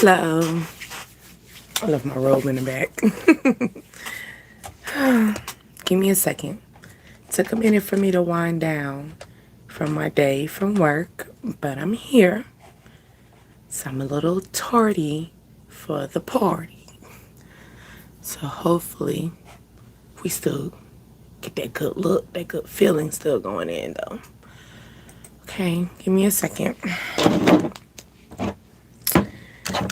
Hello. I left my robe in the back. Give me a second. Took a minute for me to wind down from my day from work, but I'm here. So I'm a little tardy for the party. So hopefully we still get that good look, that good feeling still going in though. Okay, give me a second.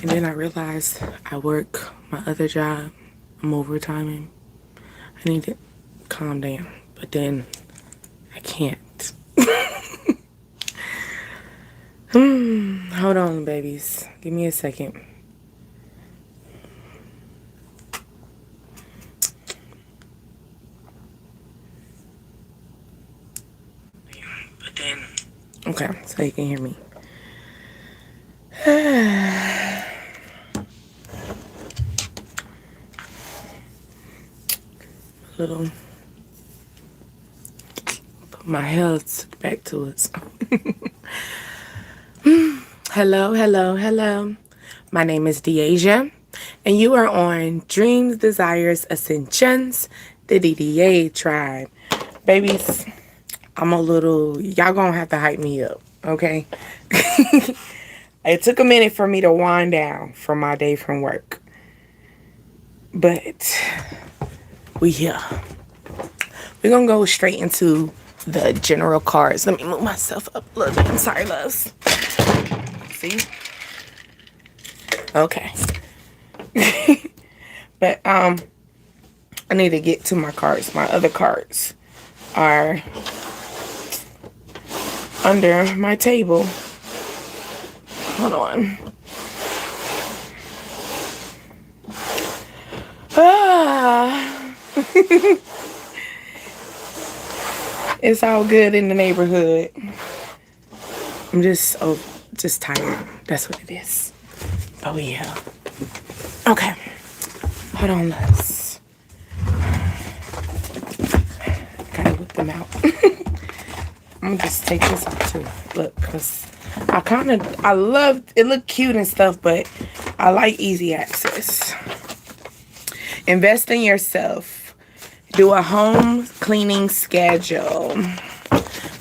And then I realized I work my other job. I'm overtiming. I need to calm down. But then I can't. Hold on, babies. Give me a second. But then, okay, so you can hear me. Little, put my health back to it. Hello, hello, hello. My name is Deasia, and you are on Dreams, Desires, Ascensions, the DDA tribe. Babies, I'm a little, y'all gonna have to hype me up, okay? It took a minute for me to wind down from my day from work. But we here. We're gonna go straight into the general cards. Let me move myself up a little bit. I'm sorry, loves. See? Okay. But I need to get to my cards. My other cards are under my table. Hold on. It's all good in the neighborhood. I'm just tired. That's what it is. Oh yeah. Okay. Hold on, let's. Gotta whip them out. I'm gonna just take this off too. Look, cause I love it. Look cute and stuff, but I like easy access. Invest in yourself. Do a home cleaning schedule.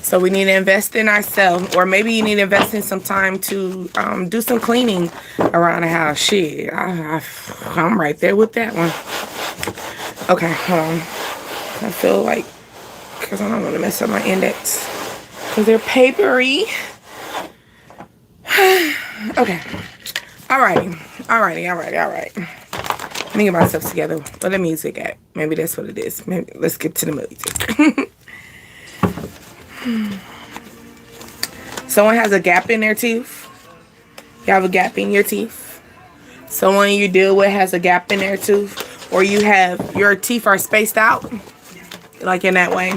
So we need to invest in ourselves, or maybe you need to invest in some time to do some cleaning around the house. Shit, I'm right there with that one. Okay, hold on. I feel like, because I don't want to mess up my index, because they're papery. Okay. Alrighty. Let me get myself together. Where the music at? Maybe that's what it is. Maybe let's get to the music. Someone has a gap in their teeth. You have a gap in your teeth. Someone you deal with has a gap in their tooth, or you have your teeth are spaced out, like in that way.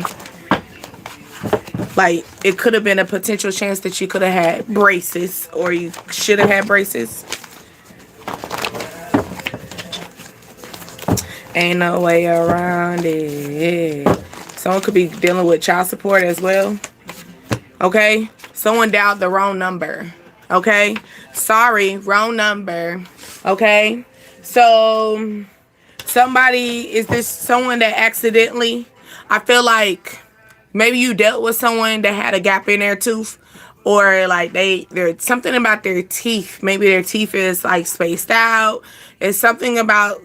Like it could have been a potential chance that you could have had braces, or you should have had braces. Ain't no way around it. Someone could be dealing with child support as well. Okay? Someone dialed the wrong number. Okay? Sorry, wrong number. Okay? So, is this someone that accidentally, I feel like maybe you dealt with someone that had a gap in their tooth, or like there's something about their teeth. Maybe their teeth is like spaced out. It's something about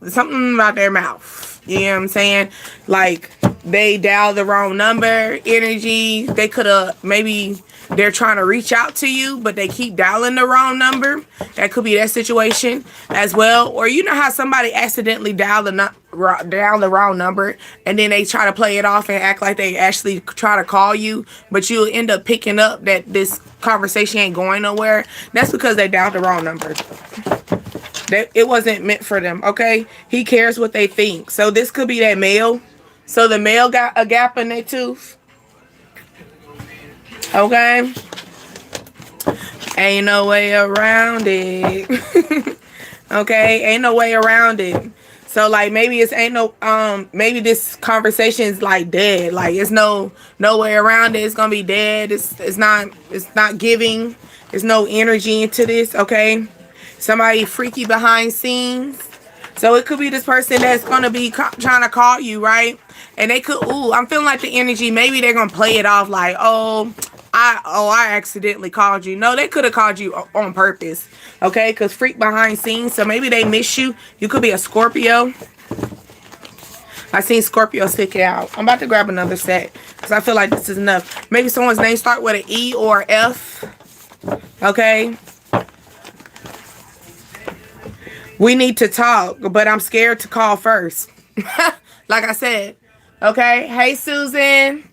something about their mouth. You know what I'm saying? Like they dialed the wrong number, energy. They could have, maybe they're trying to reach out to you, but they keep dialing the wrong number. That could be that situation as well. Or you know how somebody accidentally dial the wrong number, and then they try to play it off and act like they actually try to call you, but you'll end up picking up that this conversation ain't going nowhere. That's because they dialed the wrong number. It wasn't meant for them, okay? He cares what they think. So this could be that male. So the male got a gap in their tooth. Okay? Ain't no way around it. Okay? Ain't no way around it. So like maybe maybe this conversation is like dead. Like it's no way around it. It's gonna be dead. It's not giving. There's no energy into this, okay? Somebody freaky behind scenes. So it could be this person that's going to be trying to call you, right? And they could, ooh, I'm feeling like the energy, maybe they're going to play it off like, I accidentally called you. No, they could have called you on purpose. Okay? Because freak behind scenes. So maybe they miss you. You could be a Scorpio. I seen Scorpio stick out. I'm about to grab another set because I feel like this is enough. Maybe someone's name start with an E or F. Okay? We need to talk, but I'm scared to call first. Like I said. Okay? Hey, Susan.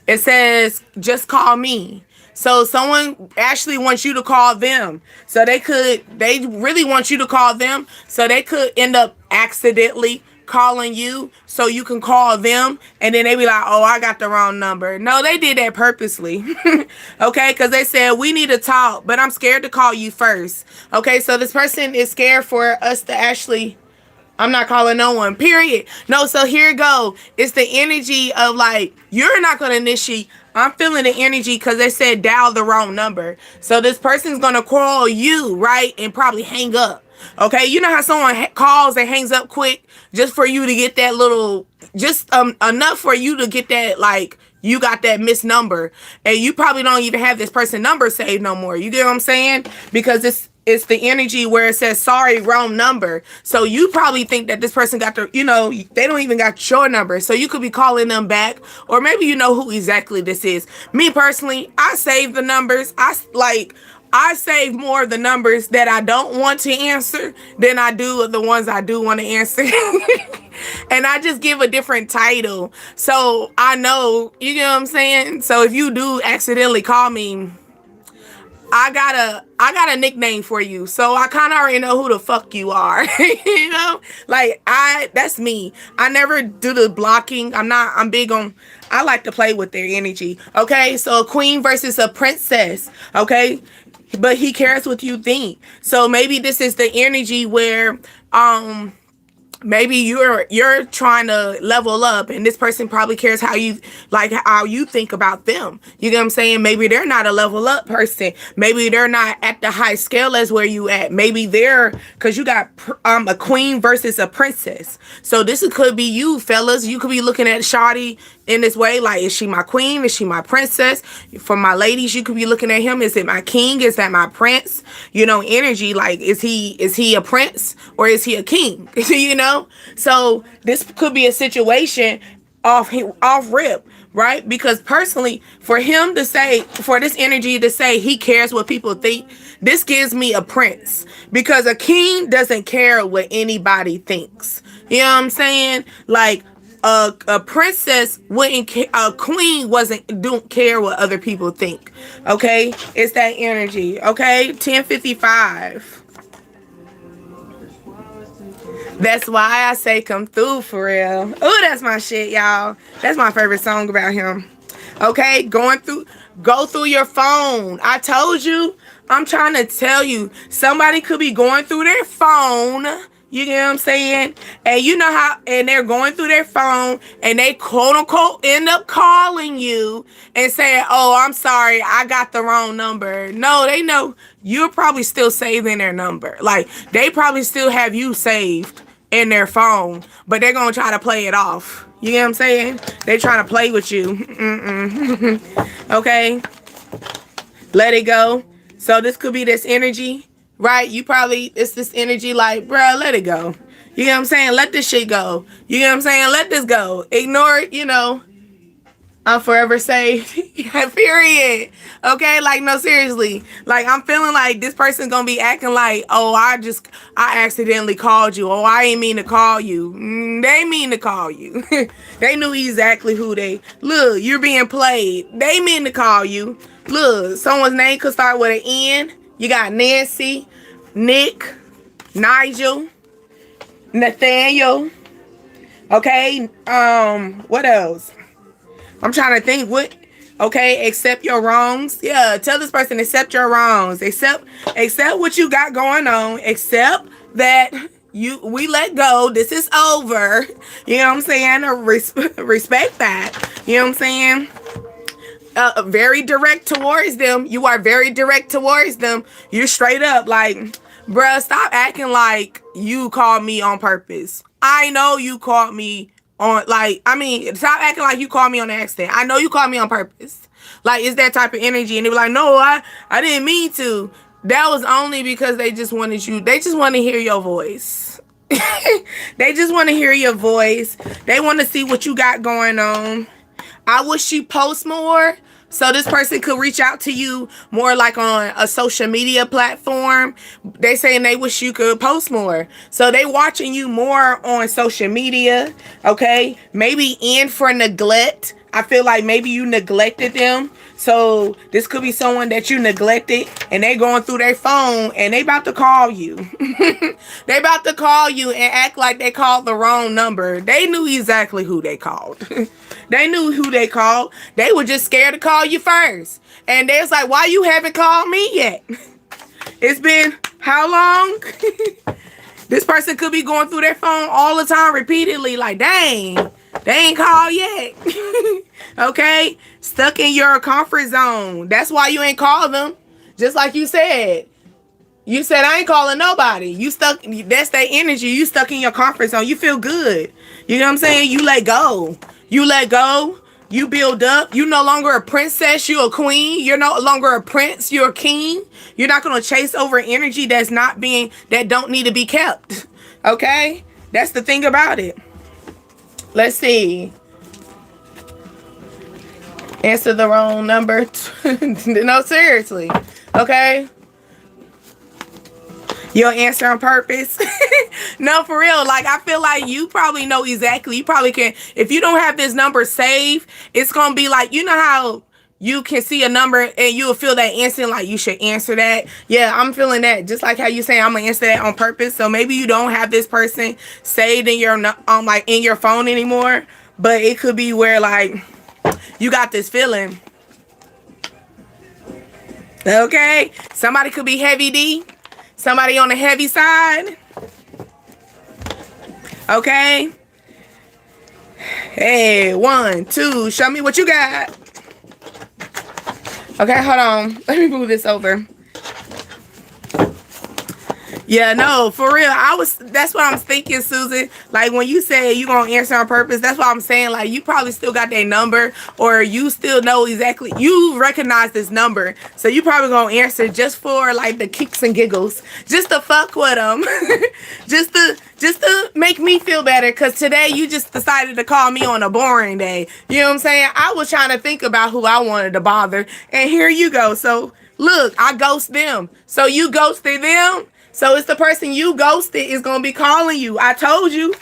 It says, just call me. So someone actually wants you to call them. So they really want you to call them. So they could end up accidentally calling you so you can call them, and then they be like, oh, I got the wrong number. No, they did that purposely. Okay, because they said we need to talk, but I'm scared to call you first. Okay, so this person is scared for us to actually, I'm not calling no one, period. No, so here it go. It's the energy of like, you're not going to initiate. I'm feeling the energy because they said dial the wrong number. So this person's going to call you, right, and probably hang up. Okay, you know how someone calls and hangs up quick just for you to get that little, just enough for you to get that, like, you got that missed number, and you probably don't even have this person number saved no more. You get what I'm saying? Because it's the energy where it says sorry, wrong number. So you probably think that this person got the, they don't even got your number. So you could be calling them back, or maybe you know who exactly this is. Me personally, I save the numbers. I save more of the numbers that I don't want to answer than I do of the ones I do want to answer. And I just give a different title. So I know, you get what I'm saying? So if you do accidentally call me, I got a nickname for you. So I kind of already know who the fuck you are. Like that's me. I never do the blocking. I'm big on, I like to play with their energy. Okay. So a queen versus a princess. Okay. But he cares what you think. So maybe this is the energy where maybe you're trying to level up, and this person probably cares how you think about them. You get what I'm saying? Maybe they're not a level up person. Maybe they're not at the high scale as where you at. Maybe they're, because you got a queen versus a princess. So this could be you, fellas. You could be looking at shawty in this way, like, is she my queen? Is she my princess? For my ladies, you could be looking at him. Is it my king? Is that my prince? Energy, like, is he a prince or is he a king? So this could be a situation off rip, right? Because personally, for this energy to say he cares what people think, this gives me a prince, because a king doesn't care what anybody thinks. You know what I'm saying? Like, a princess wouldn't care, a queen don't care what other people think. Okay, it's that energy. Okay, 1055. That's why I say come through, for real. Oh, that's my shit, y'all. That's my favorite song about him. Okay, go through your phone. I told you. I'm trying to tell you, somebody could be going through their phone. You get what I'm saying? And you know how, and they're going through their phone and they quote unquote end up calling you and saying, oh, I'm sorry, I got the wrong number. No, they know you're probably still saving their number. Like, they probably still have you saved in their phone, but they're going to try to play it off. You get what I'm saying? They're trying to play with you. Okay? Let it go. So this could be this energy. Right? It's this energy like, bro, let it go. You know what I'm saying? Let this shit go. You know what I'm saying? Let this go. Ignore it, I'm forever safe. Period. Okay? Like, no, seriously. Like, I'm feeling like this person's gonna be acting like, oh, I accidentally called you. Oh, I ain't mean to call you. They mean to call you. They knew exactly who look, you're being played. They mean to call you. Look, someone's name could start with an N. You got Nancy, Nick, Nigel, Nathaniel. Okay. What else? I'm trying to think okay, accept your wrongs. Yeah, tell this person, accept your wrongs. Accept what you got going on. Accept that we let go. This is over. You know what I'm saying? Respect that. You know what I'm saying? very direct towards them. You are very direct towards them. You're straight up like, bruh, stop acting like you called me on purpose. I know you called me on, like, I mean, stop acting like you called me on accident. I know you called me on purpose. Like, it's that type of energy. And they be like, no, I didn't mean to. That was only because they just wanted you. They just want to hear your voice. They just want to hear your voice. They want to see what you got going on. I wish you post more so this person could reach out to you more, like on a social media platform. They saying they wish you could post more. So they watching you more on social media. Okay. Maybe in for neglect. I feel like maybe you neglected them. So this could be someone that you neglected and they going through their phone and they about to call you. They about to call you and act like they called the wrong number. They knew exactly who they called. They knew who they called. They were just scared to call you first. And they was like, why you haven't called me yet? It's been how long? This person could be going through their phone all the time repeatedly like, dang. They ain't called yet. Okay? Stuck in your comfort zone. That's why you ain't called them. Just like you said. You said, I ain't calling nobody. You stuck. That's their energy. You stuck in your comfort zone. You feel good. You know what I'm saying? You let go. You let go. You build up. You no longer a princess. You're a queen. You're no longer a prince. You're a king. You're not going to chase over energy that don't need to be kept. Okay? That's the thing about it. Let's see. Answer the wrong number. No, seriously. Okay? You'll answer on purpose. No, for real. Like, I feel like you probably know exactly. You probably can. If you don't have this number saved, it's going to be like, you know how you can see a number and you'll feel that instant, like you should answer that. Yeah, I'm feeling that. Just like how you say I'm gonna answer that on purpose. So maybe you don't have this person saved in your like in your phone anymore, but it could be where like you got this feeling. Okay, somebody could be heavy D, somebody on the heavy side. Okay. Hey, 1, 2, show me what you got. Okay, hold on. Let me move this over. Yeah, no, for real. That's what I'm thinking, Susan. Like when you say you gonna answer on purpose, that's what I'm saying. Like you probably still got their number, or you still know exactly, you recognize this number. So you probably gonna answer just for like the kicks and giggles, just to fuck with them. just to make me feel better, because today you just decided to call me on a boring day. You know what I'm saying? I was trying to think about who I wanted to bother, and here you go. So look, I ghost them. So you ghosted them. So it's the person you ghosted is going to be calling you. I told you.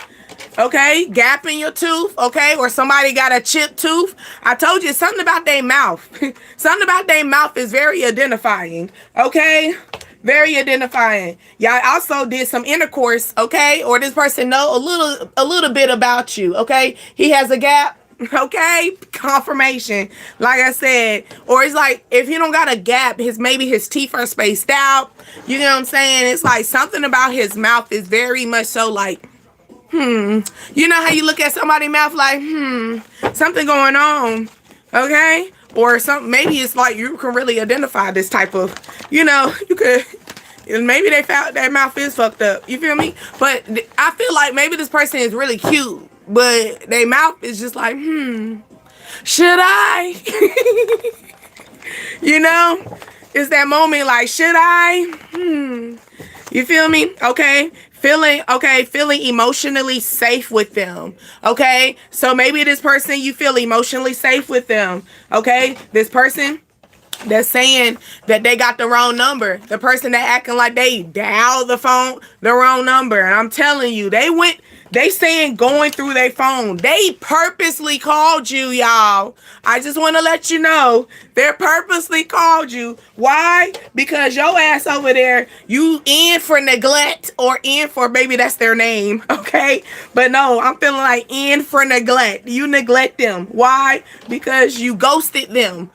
Okay? Gap in your tooth. Okay? Or somebody got a chipped tooth. I told you something about their mouth. Something about their mouth is very identifying. Okay? Very identifying. Y'all also did some intercourse. Okay? Or this person know a little bit about you. Okay? He has a gap. Okay, confirmation. Like I said, or it's like if he don't got a gap, maybe his teeth are spaced out. You know what I'm saying? It's like something about his mouth is very much so like, You know how you look at somebody's mouth like, something going on. Okay, or something. Maybe it's like you can really identify this type of, you could. Maybe they found their mouth is fucked up. You feel me? But I feel like maybe this person is really cute. But their mouth is just like, should I? It's that moment like, should I? You feel me? Okay. Feeling emotionally safe with them. Okay. So maybe this person, you feel emotionally safe with them. Okay. This person that's saying that they got the wrong number. The person that acting like they dialed the phone, the wrong number. And I'm telling you, they saying going through their phone. They purposely called you, y'all. I just want to let you know. They purposely called you. Why? Because your ass over there, you in for neglect or in for, maybe that's their name. Okay? But no, I'm feeling like in for neglect. You neglect them. Why? Because you ghosted them.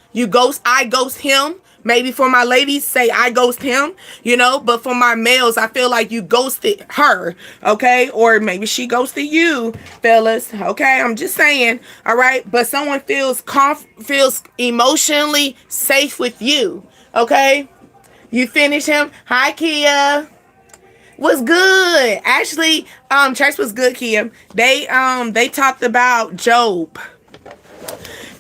I ghost him. Maybe for my ladies, say I ghost him, you know, but for my males, I feel like you ghosted her, okay? Or maybe she ghosted you, fellas, okay? I'm just saying, all right? But someone feels emotionally safe with you, okay? You finish him. Hi, Kia. What's good? Actually, church was good, Kia. They talked about Job.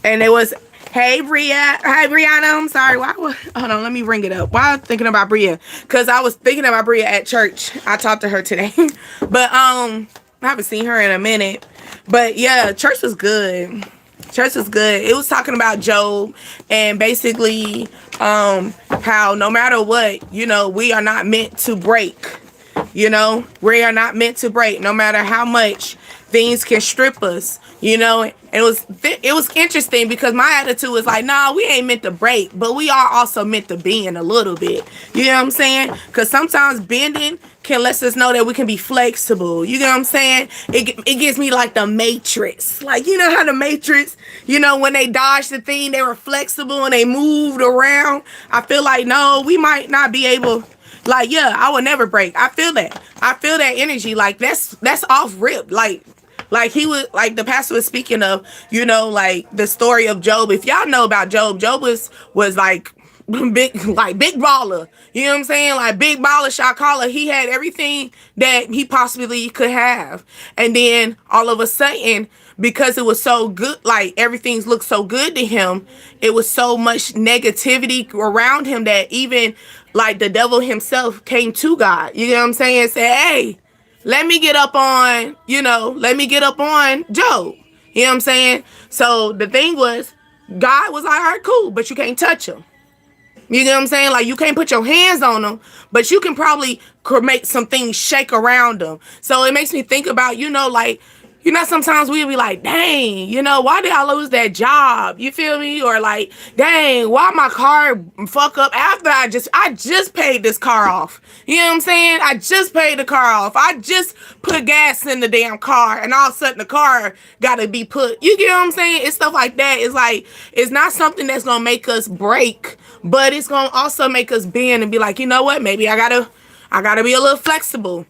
And it was, hey, Bria. Hi, Brianna. I'm sorry. Hold on, let me ring it up. Why I was thinking about Bria? Because I was thinking about Bria at church. I talked to her today. But I haven't seen her in a minute. But yeah, church was good. Church was good. It was talking about Job and basically how no matter what, you know, we are not meant to break. You know, we are not meant to break no matter how much things can strip us, you know. And it was interesting because my attitude was like, nah, we ain't meant to break, but we are also meant to bend a little bit. You know what I'm saying? Because sometimes bending can let us know that we can be flexible. You know what I'm saying? It gives me like the Matrix. Like, you know how the Matrix, you know, when they dodged the thing, they were flexible and they moved around. I feel like, no, we might not be able. Like, yeah, I will never break. I feel that. I feel that energy. Like, that's off rip. Like he was, like the pastor was speaking of, you know, like the story of Job. If y'all know about Job, Job was like big baller. You know what I'm saying? Like big baller, shot caller. He had everything that he possibly could have. And then all of a sudden, because it was so good, like everything looked so good to him, it was so much negativity around him that even like the devil himself came to God. You know what I'm saying? Said, hey, let me get up on, you know, let me get up on Job. You know what I'm saying? So the thing was, God was like, all right, cool, but you can't touch him. You know what I'm saying? Like, you can't put your hands on them, but you can probably make some things shake around them. So it makes me think about, you know, like, you know, sometimes we'll be like, dang, you know, why did I lose that job? You feel me? Or like, dang, why my car fuck up after I just paid this car off? You know what I'm saying? I just paid the car off. I just put gas in the damn car and all of a sudden the car got to be put. You get what I'm saying? It's stuff like that. It's like, it's not something that's going to make us break, but it's going to also make us bend and be like, you know what? Maybe I gotta be a little flexible.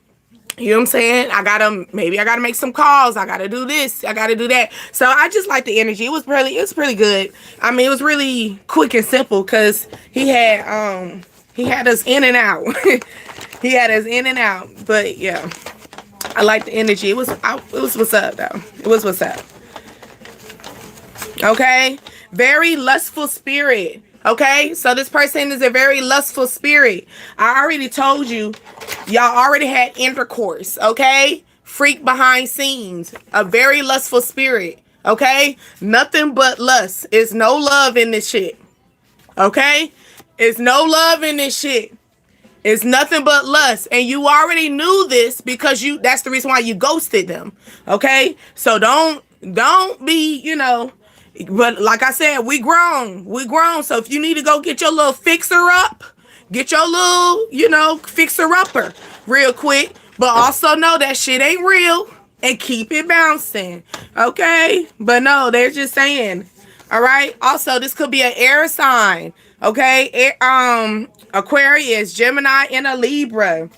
You know what I'm saying? Maybe I gotta make some calls. I gotta do this. I gotta do that. So I just like the energy. It was pretty good. I mean, it was really quick and simple because he had us in and out. He had us in and out. But yeah, I like the energy. It was what's up though. It was what's up. Okay, very lustful spirit. Okay, so this person is a very lustful spirit. I already told you, y'all already had intercourse, okay? Freak behind scenes, a very lustful spirit, okay? Nothing but lust. It's no love in this shit, okay? It's no love in this shit. It's nothing but lust. And you already knew this because that's the reason why you ghosted them, okay? So don't be, you know. But like I said, we grown. So if you need to go get your little fixer up, get your little, you know, fixer upper real quick. But also know that shit ain't real and keep it bouncing. Okay? But no, they're just saying. All right? Also, this could be an air sign. Okay? Aquarius, Gemini, and a Libra.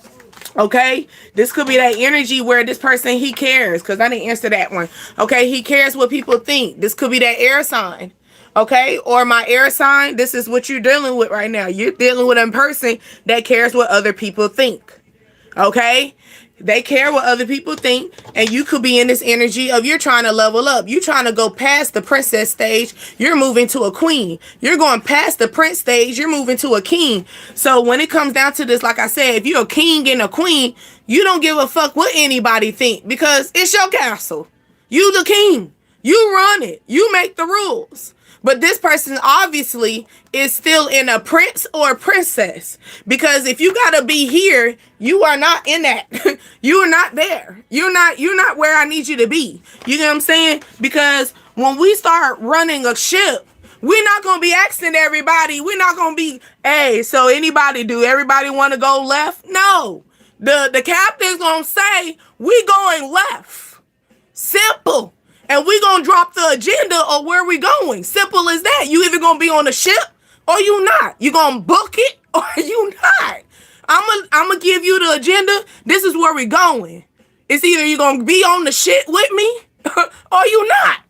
Okay, this could be that energy where this person, he cares, because I didn't answer that one. Okay, he cares what people think. This could be that air sign. Okay, or my air sign, this is what you're dealing with right now. You're dealing with a person that cares what other people think. Okay, they care what other people think, and you could be in this energy of you're trying to level up. You're trying to go past the princess stage. You're moving to a queen. You're going past the prince stage. You're moving to a king. So when it comes down to this, like I said, if you're a king and a queen, you don't give a fuck what anybody think because it's your castle. You the king. You run it. You make the rules. But this person obviously is still in a prince or a princess. Because if you gotta be here, you are not in that. You are not there. You're not where I need you to be. You know what I'm saying? Because when we start running a ship, we're not gonna be asking everybody. We're not gonna be, hey, so do everybody want to go left? No. The captain's gonna say, we going left. Simple. And we gonna drop the agenda of where we going. Simple as that. You either gonna be on the ship or you not. You gonna book it or you not. I'm gonna give you the agenda. This is where we going. It's either you gonna be on the shit with me or you not.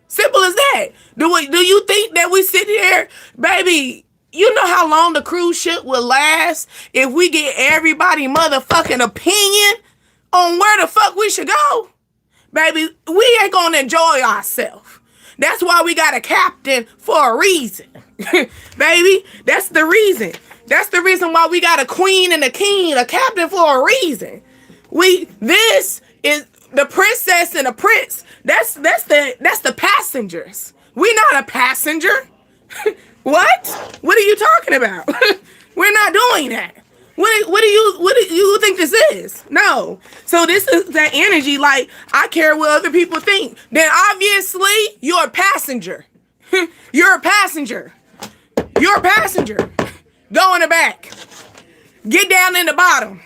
Simple as that. Do you think that we sit here, baby? You know how long the cruise ship will last if we get everybody motherfucking opinion on where the fuck we should go? Baby, we ain't gonna enjoy ourselves. That's why we got a captain for a reason. Baby, that's the reason. That's the reason why we got a queen and a king, a captain for a reason. This is the princess and the prince. That's the passengers. We not a passenger. What? What are you talking about? We're not doing that. What do you think this is? No. So this is that energy, like, I care what other people think. Then obviously you're a passenger. You're a passenger. You're a passenger. Go in the back. Get down in the bottom.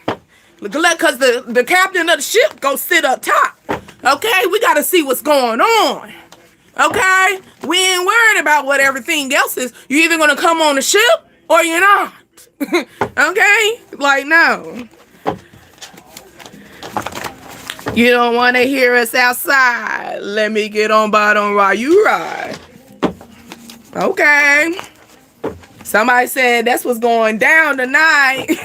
Because the captain of the ship go sit up top. Okay? We got to see what's going on. Okay? We ain't worried about what everything else is. You either going to come on the ship or you're not. Okay? Like, no. You don't want to hear us outside. Let me get on bottom while you ride. Okay. Somebody said that's what's going down tonight.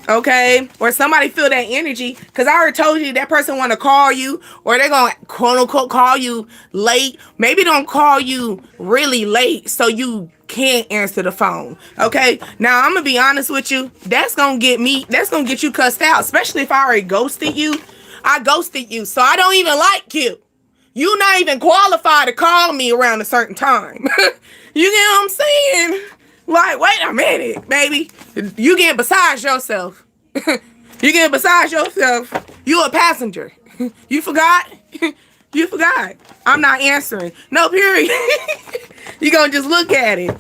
Okay? Or somebody feel that energy. Because I already told you that person want to call you. Or they're going to quote unquote call you late. Maybe don't call you really late so you can't answer the phone. Okay? Now, I'm going to be honest with you. That's going to get you cussed out. Especially if I already ghosted you. I ghosted you. So I don't even like you. You not even qualified to call me around a certain time. You get what I'm saying? Like, wait a minute, baby. You getting besides yourself. You getting besides yourself. You a passenger. You forgot? You forgot. I'm not answering. No, period. You gonna just look at it.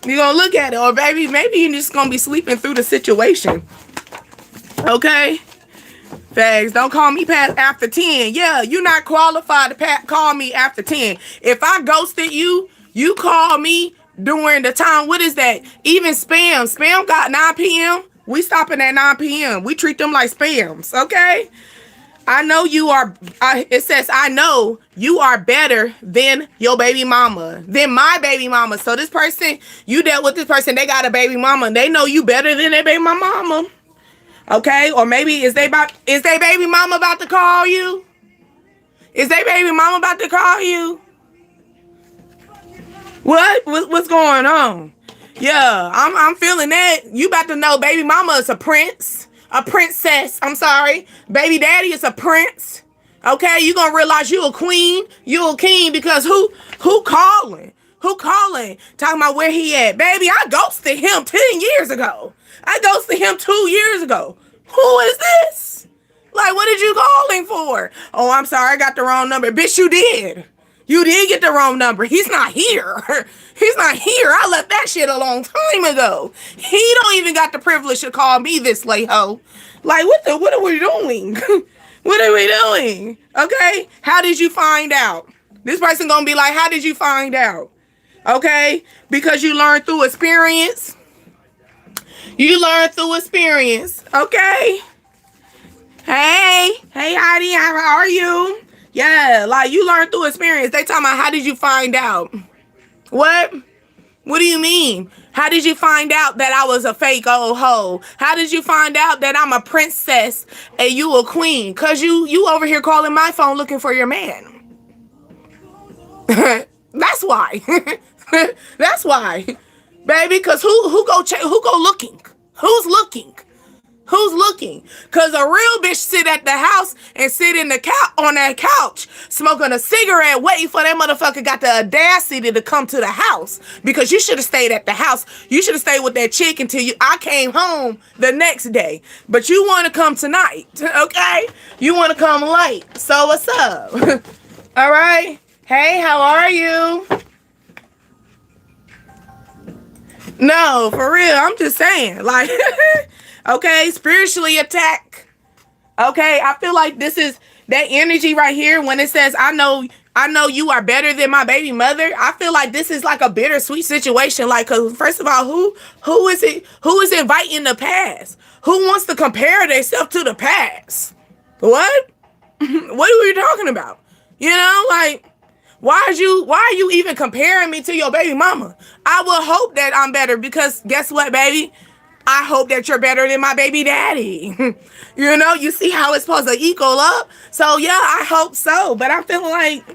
You gonna look at it. Or baby, maybe you just gonna be sleeping through the situation. Okay? Fags, don't call me past after 10. Yeah, you're not qualified to call me after 10. If I ghosted you, you call me during the time. What is that? Even spam. Spam got 9 p.m. We stopping at 9 p.m. We treat them like spams, okay? I know you are, it says, I know you are better than your baby mama, than my baby mama. So this person, you dealt with this person, they got a baby mama. They know you better than their baby mama. Okay? Or maybe is they baby mama about to call you? Is they baby mama about to call you? What's going on? Yeah, I'm feeling that. You about to know baby mama is a prince. A princess. I'm sorry. Baby daddy is a prince. Okay, you gonna realize you a queen. You a king because who calling? Who calling? Talking about where he at. Baby, I ghosted him 10 years ago. I ghosted him 2 years ago. Who is this? Like, what did you calling for? Oh, I'm sorry, I got the wrong number. Bitch, you did. You did get the wrong number. He's not here. He's not here. I left that shit a long time ago. He don't even got the privilege to call me this late, ho. Like, what are we doing? What are we doing? Okay? How did you find out? This person gonna be like, how did you find out? Okay? Because you learned through experience. You learned through experience. Okay? Hey, Heidi, how are you? Yeah, like you learned through experience. They talking about how did you find out? What? What do you mean? How did you find out that I was a fake old hoe? How did you find out that I'm a princess and you a queen? Cause you over here calling my phone looking for your man. That's why. That's why, baby. Cause who go looking? Who's looking? Who's looking? Because a real bitch sit at the house and sit in the on that couch smoking a cigarette waiting for that motherfucker got the audacity to come to the house. Because you should have stayed at the house. You should have stayed with that chick until I came home the next day. But you want to come tonight, okay? You want to come late. So what's up? All right? Hey, how are you? No, for real. I'm just saying. Like... Okay, spiritually attack. Okay, I feel like this is that energy right here, when it says, I know you are better than my baby mother, I feel like this is like a bittersweet situation. Like, cause first of all, who is it? Who is inviting the past? Who wants to compare themselves to the past? What? What are you talking about? You know, like, why are you even comparing me to your baby mama? I will hope that I'm better, because guess what, baby? I hope that you're better than my baby daddy. You know, you see how it's supposed to equal up? So yeah, I hope so. But I feel like,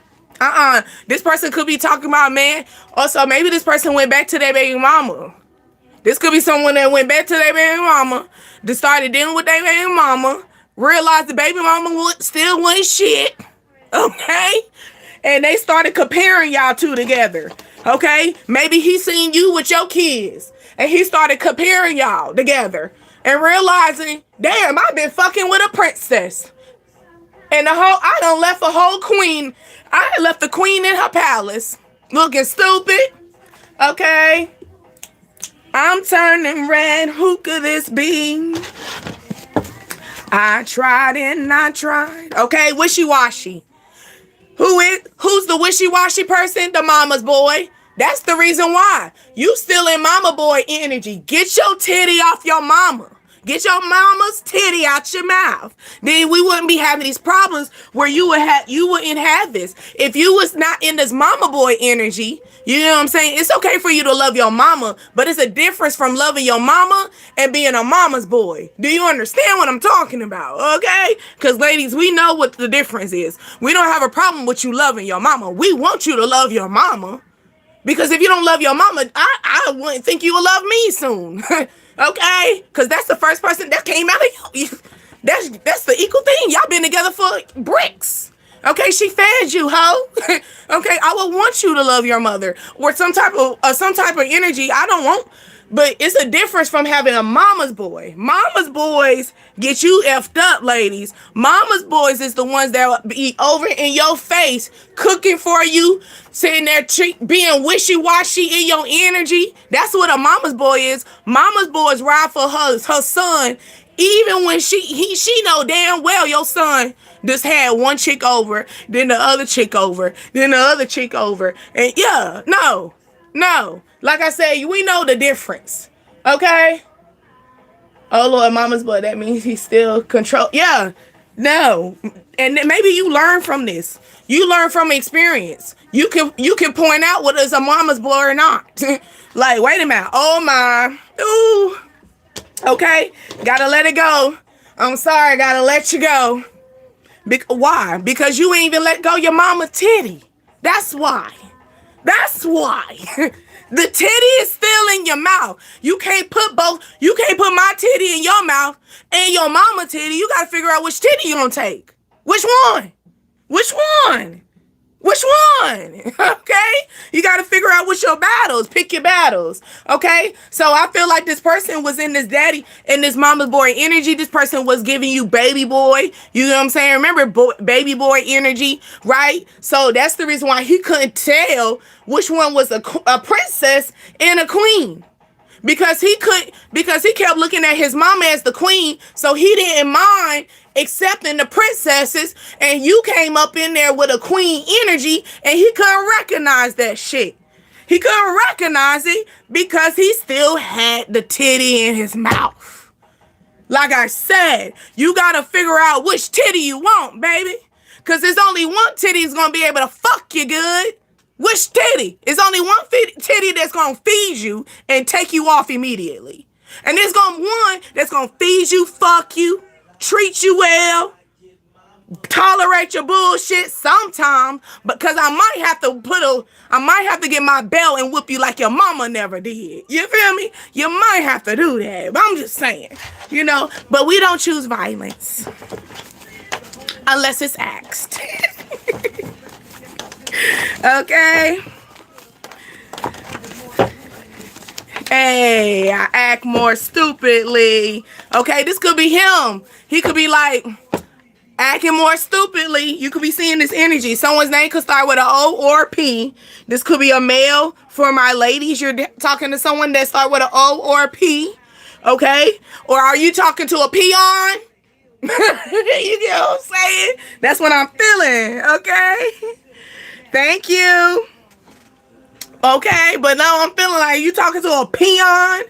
this person could be talking about, man. Also, maybe this person went back to their baby mama. This could be someone that went back to their baby mama, that started dealing with their baby mama, realized the baby mama still wasn't shit. Okay? And they started comparing y'all two together. Okay? Maybe he seen you with your kids, and he started comparing y'all together and realizing, damn, I've been fucking with a princess. And I done left a whole queen. I left the queen in her palace looking stupid. Okay? I'm turning red. Who could this be? I tried and I tried. Okay, wishy-washy. Who's the wishy-washy person? The mama's boy. That's the reason why. You still in mama boy energy. Get your titty off your mama. Get your mama's titty out your mouth. Then we wouldn't be having these problems where you wouldn't have this. If you was not in this mama boy energy, you know what I'm saying? It's okay for you to love your mama, but it's a difference from loving your mama and being a mama's boy. Do you understand what I'm talking about? Okay? Because ladies, we know what the difference is. We don't have a problem with you loving your mama. We want you to love your mama. Because if you don't love your mama, I wouldn't think you will love me soon. Okay? Because that's the first person that came out of you. That's the equal thing. Y'all been together for bricks. Okay? She fed you, ho. Okay? I would want you to love your mother. Or some type of energy. I don't want. But it's a difference from having a mama's boy. Mama's boys get you effed up, ladies. Mama's boys is the ones that will be over in your face, cooking for you, sitting there being wishy-washy in your energy. That's what a mama's boy is. Mama's boys ride for her son, even when she know damn well your son just had one chick over, then the other chick over, then the other chick over. And yeah, no. Like I said, we know the difference. Okay? Oh, Lord, mama's boy, that means he's still control. Yeah. No. And then maybe you learn from this. You learn from experience. You can point out whether it's a mama's boy or not. Like, wait a minute. Oh, my. Ooh. Okay? Gotta let it go. I'm sorry. Gotta let you go. Why? Because you ain't even let go your mama's titty. That's why. The titty is still in your mouth. You can't put my titty in your mouth and your mama titty. You gotta figure out which titty you gonna take. Which one? Okay? You gotta figure out which your battles. Pick your battles. Okay? So I feel like this person was in this daddy and this mama's boy energy. This person was giving you baby boy. You know what I'm saying? Remember baby boy energy, right? So that's the reason why he couldn't tell which one was a princess and a queen. Because he kept looking at his mama as the queen, so he didn't mind accepting the princesses, and you came up in there with a queen energy, and he couldn't recognize that shit. He couldn't recognize it because he still had the titty in his mouth. Like I said, you gotta figure out which titty you want, baby. Because there's only one titty that's gonna be able to fuck you good. Which titty? It's only one titty that's going to feed you and take you off immediately. And there's one that's going to feed you, fuck you, treat you well, tolerate your bullshit sometimes, because I might have to get my belt and whoop you like your mama never did. You feel me? You might have to do that. But I'm just saying, you know, but we don't choose violence unless it's asked. Okay. Hey, I act more stupidly. Okay, this could be him. He could be like acting more stupidly. You could be seeing this energy. Someone's name could start with an O or a P. This could be a male. For my ladies, you're talking to someone that start with an O or a P. Okay? Or are you talking to a peon? You get what I'm saying? That's what I'm feeling, okay? Thank you. Okay, but now I'm feeling like you talking to a peon.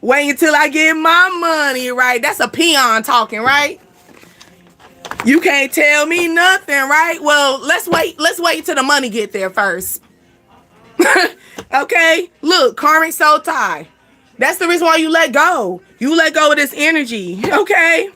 Wait until I get my money, right? That's a peon talking, right? You can't tell me nothing, right? Well, let's wait. Let's wait till the money get there first. Okay? Look, karmic soul tie. That's the reason why you let go. You let go of this energy, okay?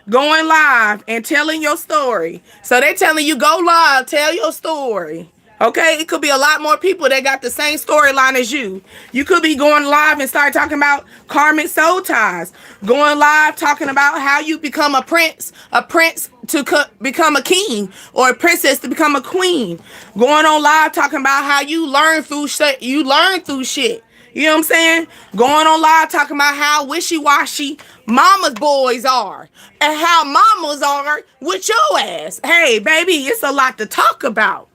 Going live and telling your story. So they're telling you, go live, tell your story. Okay, it could be a lot more people that got the same storyline as you. You could be going live and start talking about karmic soul ties. Going live talking about how you become a prince to become a king, or a princess to become a queen. Going on live talking about how you learn through shit. You learn through shit. You know what I'm saying? Going on live talking about how wishy-washy mama's boys are and how mamas are with your ass. Hey, baby, it's a lot to talk about.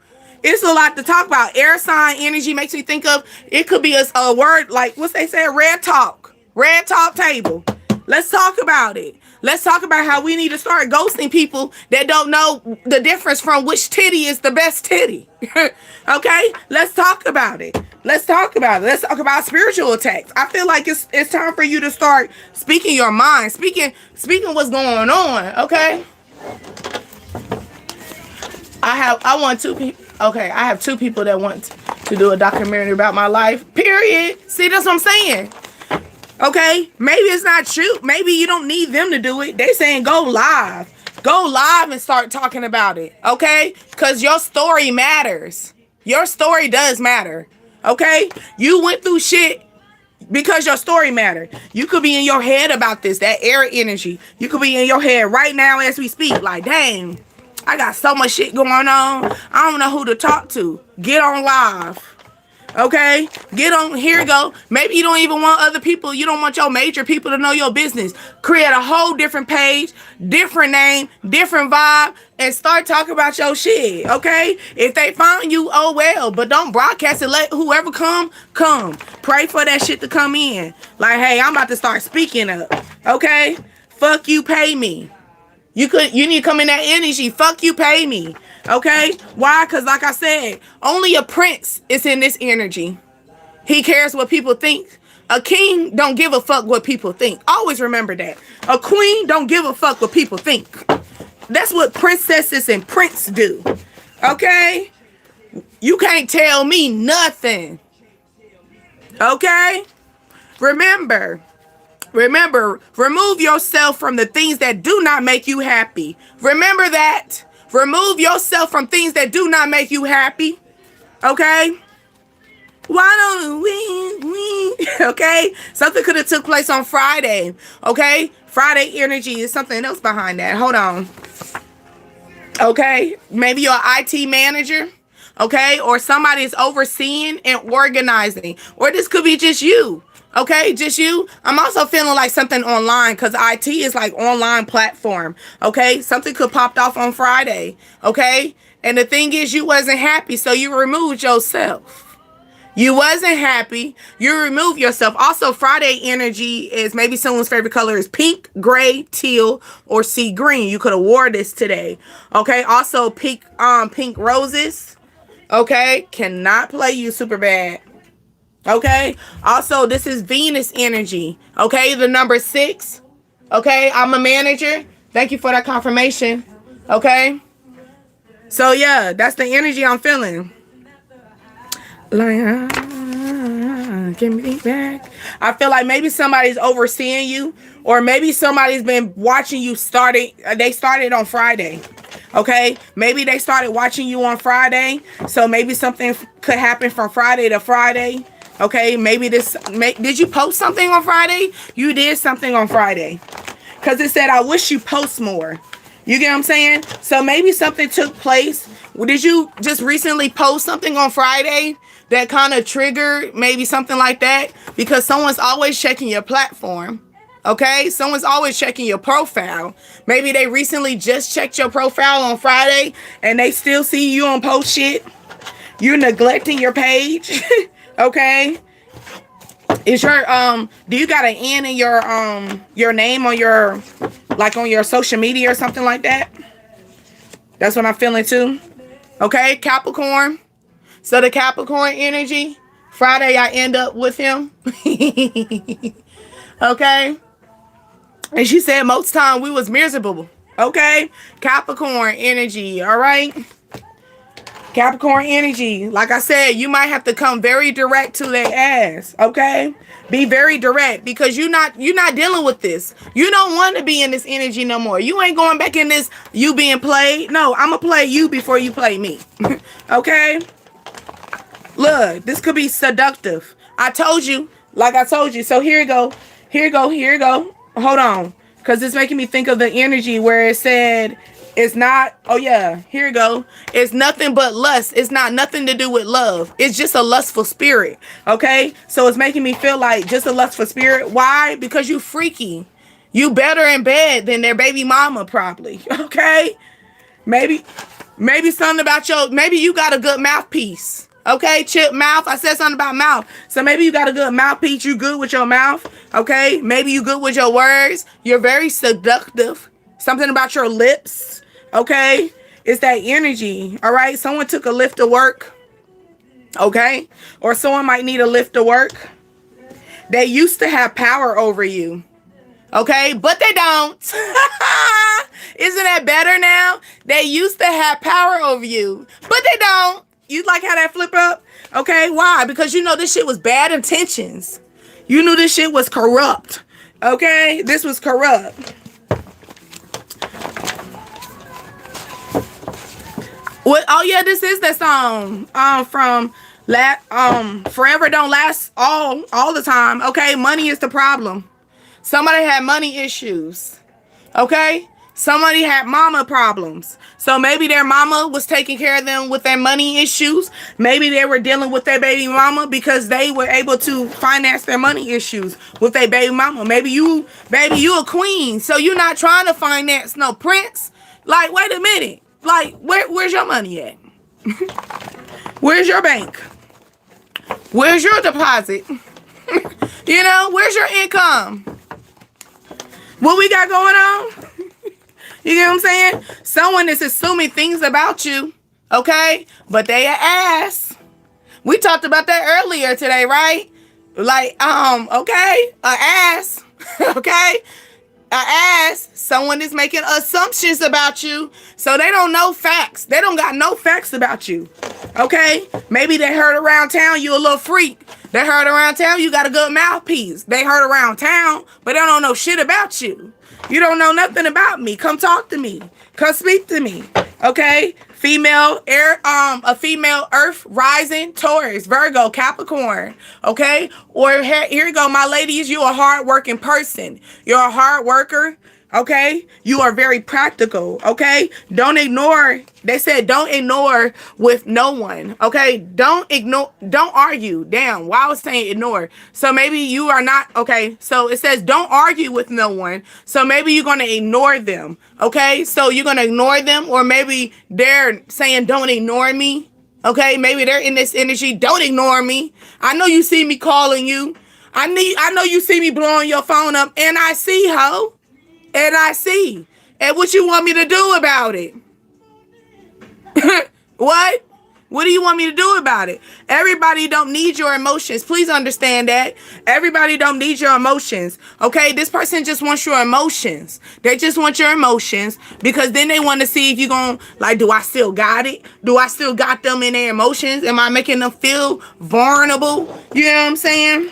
It's a lot to talk about. Air sign energy makes me think of, it could be a word like, what's they say, red talk table. Let's talk about it. Let's talk about how we need to start ghosting people that don't know the difference from which titty is the best titty. Okay? Let's talk about it. Let's talk about it. Let's talk about spiritual attacks. I feel like it's time for you to start speaking your mind, speaking what's going on, okay? I want two people. Okay, I have two people that want to do a documentary about my life. Period. See, that's what I'm saying. Okay, maybe it's not true. Maybe you don't need them to do it. They saying go live. Go live and start talking about it. Okay? Because your story matters. Your story does matter. Okay? You went through shit because your story mattered. You could be in your head about this, that air energy. You could be in your head right now as we speak. Like, dang, I got so much shit going on. I don't know who to talk to. Get on live. Okay? Get on. Here you go. Maybe you don't even want other people. You don't want your major people to know your business. Create a whole different page, different name, different vibe, and start talking about your shit. Okay? If they find you, oh well. But don't broadcast it. Let whoever come. Pray for that shit to come in. Like, hey, I'm about to start speaking up. Okay? Fuck you, pay me. You need to come in that energy. Fuck you, pay me. Okay? Why? Because like I said, only a prince is in this energy. He cares what people think. A king don't give a fuck what people think. Always remember that. A queen don't give a fuck what people think. That's what princesses and prince do. Okay? You can't tell me nothing. Okay? Remember, remove yourself from the things that do not make you happy. Remember that. Remove yourself from things that do not make you happy. Okay? Why don't we? Okay? Something could have took place on Friday. Okay? Friday energy is something else behind that. Hold on. Okay? Maybe you're an IT manager. Okay? Or somebody is overseeing and organizing. Or this could be just you. Okay, just you. I'm also feeling like something online because IT is like online platform. Okay, something could popped off on Friday. Okay, and the thing is, you wasn't happy, so you removed yourself. You wasn't happy. You removed yourself. Also, Friday energy is maybe someone's favorite color is pink, gray, teal, or sea green. You could have wore this today. Okay. Also, pink roses. Okay, cannot play you super bad. Okay. Also, this is Venus energy. Okay. The number 6. Okay. I'm a manager. Thank you for that confirmation. Okay. So, yeah, that's the energy I'm feeling. Like, give me back. I feel like maybe somebody's overseeing you, or maybe somebody's been watching you they started on Friday. Okay, maybe they started watching you on Friday, so maybe something could happen from Friday to Friday. Okay, maybe did you post something on Friday? You did something on Friday. Because it said, I wish you post more. You get what I'm saying? So maybe something took place. Did you just recently post something on Friday that kind of triggered maybe something like that? Because someone's always checking your platform. Okay, someone's always checking your profile. Maybe they recently just checked your profile on Friday and they still see you on post shit. You're neglecting your page. Okay. Is your do you got an N in your name on your like on your social media or something like that. That's what I'm feeling too. Okay, Capricorn. So the Capricorn energy, Friday I end up with him. Okay. And she said most time we was miserable. Okay, Capricorn energy. All right. Capricorn energy. Like I said, you might have to come very direct to their ass. Okay. Be very direct because you're not dealing with this. You don't want to be in this energy no more. You ain't going back in this you being played. No, I'm gonna play you before you play me. Okay. Look, this could be seductive. I told you. Like I told you. So here you go. Here you go. Here you go. Hold on. Because it's making me think of the energy where it said it's not. Oh, yeah. Here you go. It's nothing but lust. It's not nothing to do with love. It's just a lustful spirit. Okay. So it's making me feel like just a lustful spirit. Why? Because you freaky. You better in bed than their baby mama probably. Okay. Maybe something about maybe you got a good mouthpiece. Okay, chip mouth. I said something about mouth. So maybe you got a good mouthpiece. You good with your mouth. Okay, maybe you good with your words. You're very seductive. Something about your lips. Okay, it's that energy. All right, someone took a lift to work. Okay, or someone might need a lift to work. They used to have power over you. Okay, but they don't. Isn't that better now? They used to have power over you, but they don't. You like how that flip up? Okay, why? Because you know this shit was bad intentions. You knew this shit was corrupt. Okay, this was corrupt. What? Oh yeah, this is that song from Forever Don't Last all the time. Okay, money is the problem. Somebody had money issues. Okay? Somebody had mama problems. So maybe their mama was taking care of them with their money issues. Maybe they were dealing with their baby mama because they were able to finance their money issues with their baby mama. Maybe you a queen, so you're not trying to finance no prince. Like, wait a minute. Like, where's your money at? Where's your bank? Where's your deposit? You know, where's your income? What we got going on? You get what I'm saying? Someone is assuming things about you, okay? But they an ass. We talked about that earlier today, right? Like, okay, an ass, okay? An ass. Someone is making assumptions about you, so they don't know facts. They don't got no facts about you, okay? Maybe they heard around town you a little freak. They heard around town you got a good mouthpiece. They heard around town, but they don't know shit about you. You don't know nothing about me. Come talk to me. Come speak to me. Okay? Female air, a female earth, rising, Taurus, Virgo, Capricorn. Okay? Or here you go, my ladies, you're a hard-working person. You're a hard worker. Okay? You are very practical. Okay? Don't ignore. They said don't ignore with no one. Okay? Don't argue. Damn, why I was saying ignore. So maybe you are not. Okay? So it says don't argue with no one. So maybe you're going to ignore them. Okay? So you're going to ignore them, or maybe they're saying don't ignore me. Okay? Maybe they're in this energy. Don't ignore me. I know you see me calling you. I know you see me blowing your phone up, and I see, ho. And I see. And what you want me to do about it? What? What do you want me to do about it? Everybody don't need your emotions. Please understand that. Everybody don't need your emotions. Okay? This person just wants your emotions. They just want your emotions because then they want to see if you're going to, like, do I still got it? Do I still got them in their emotions? Am I making them feel vulnerable? You know what I'm saying?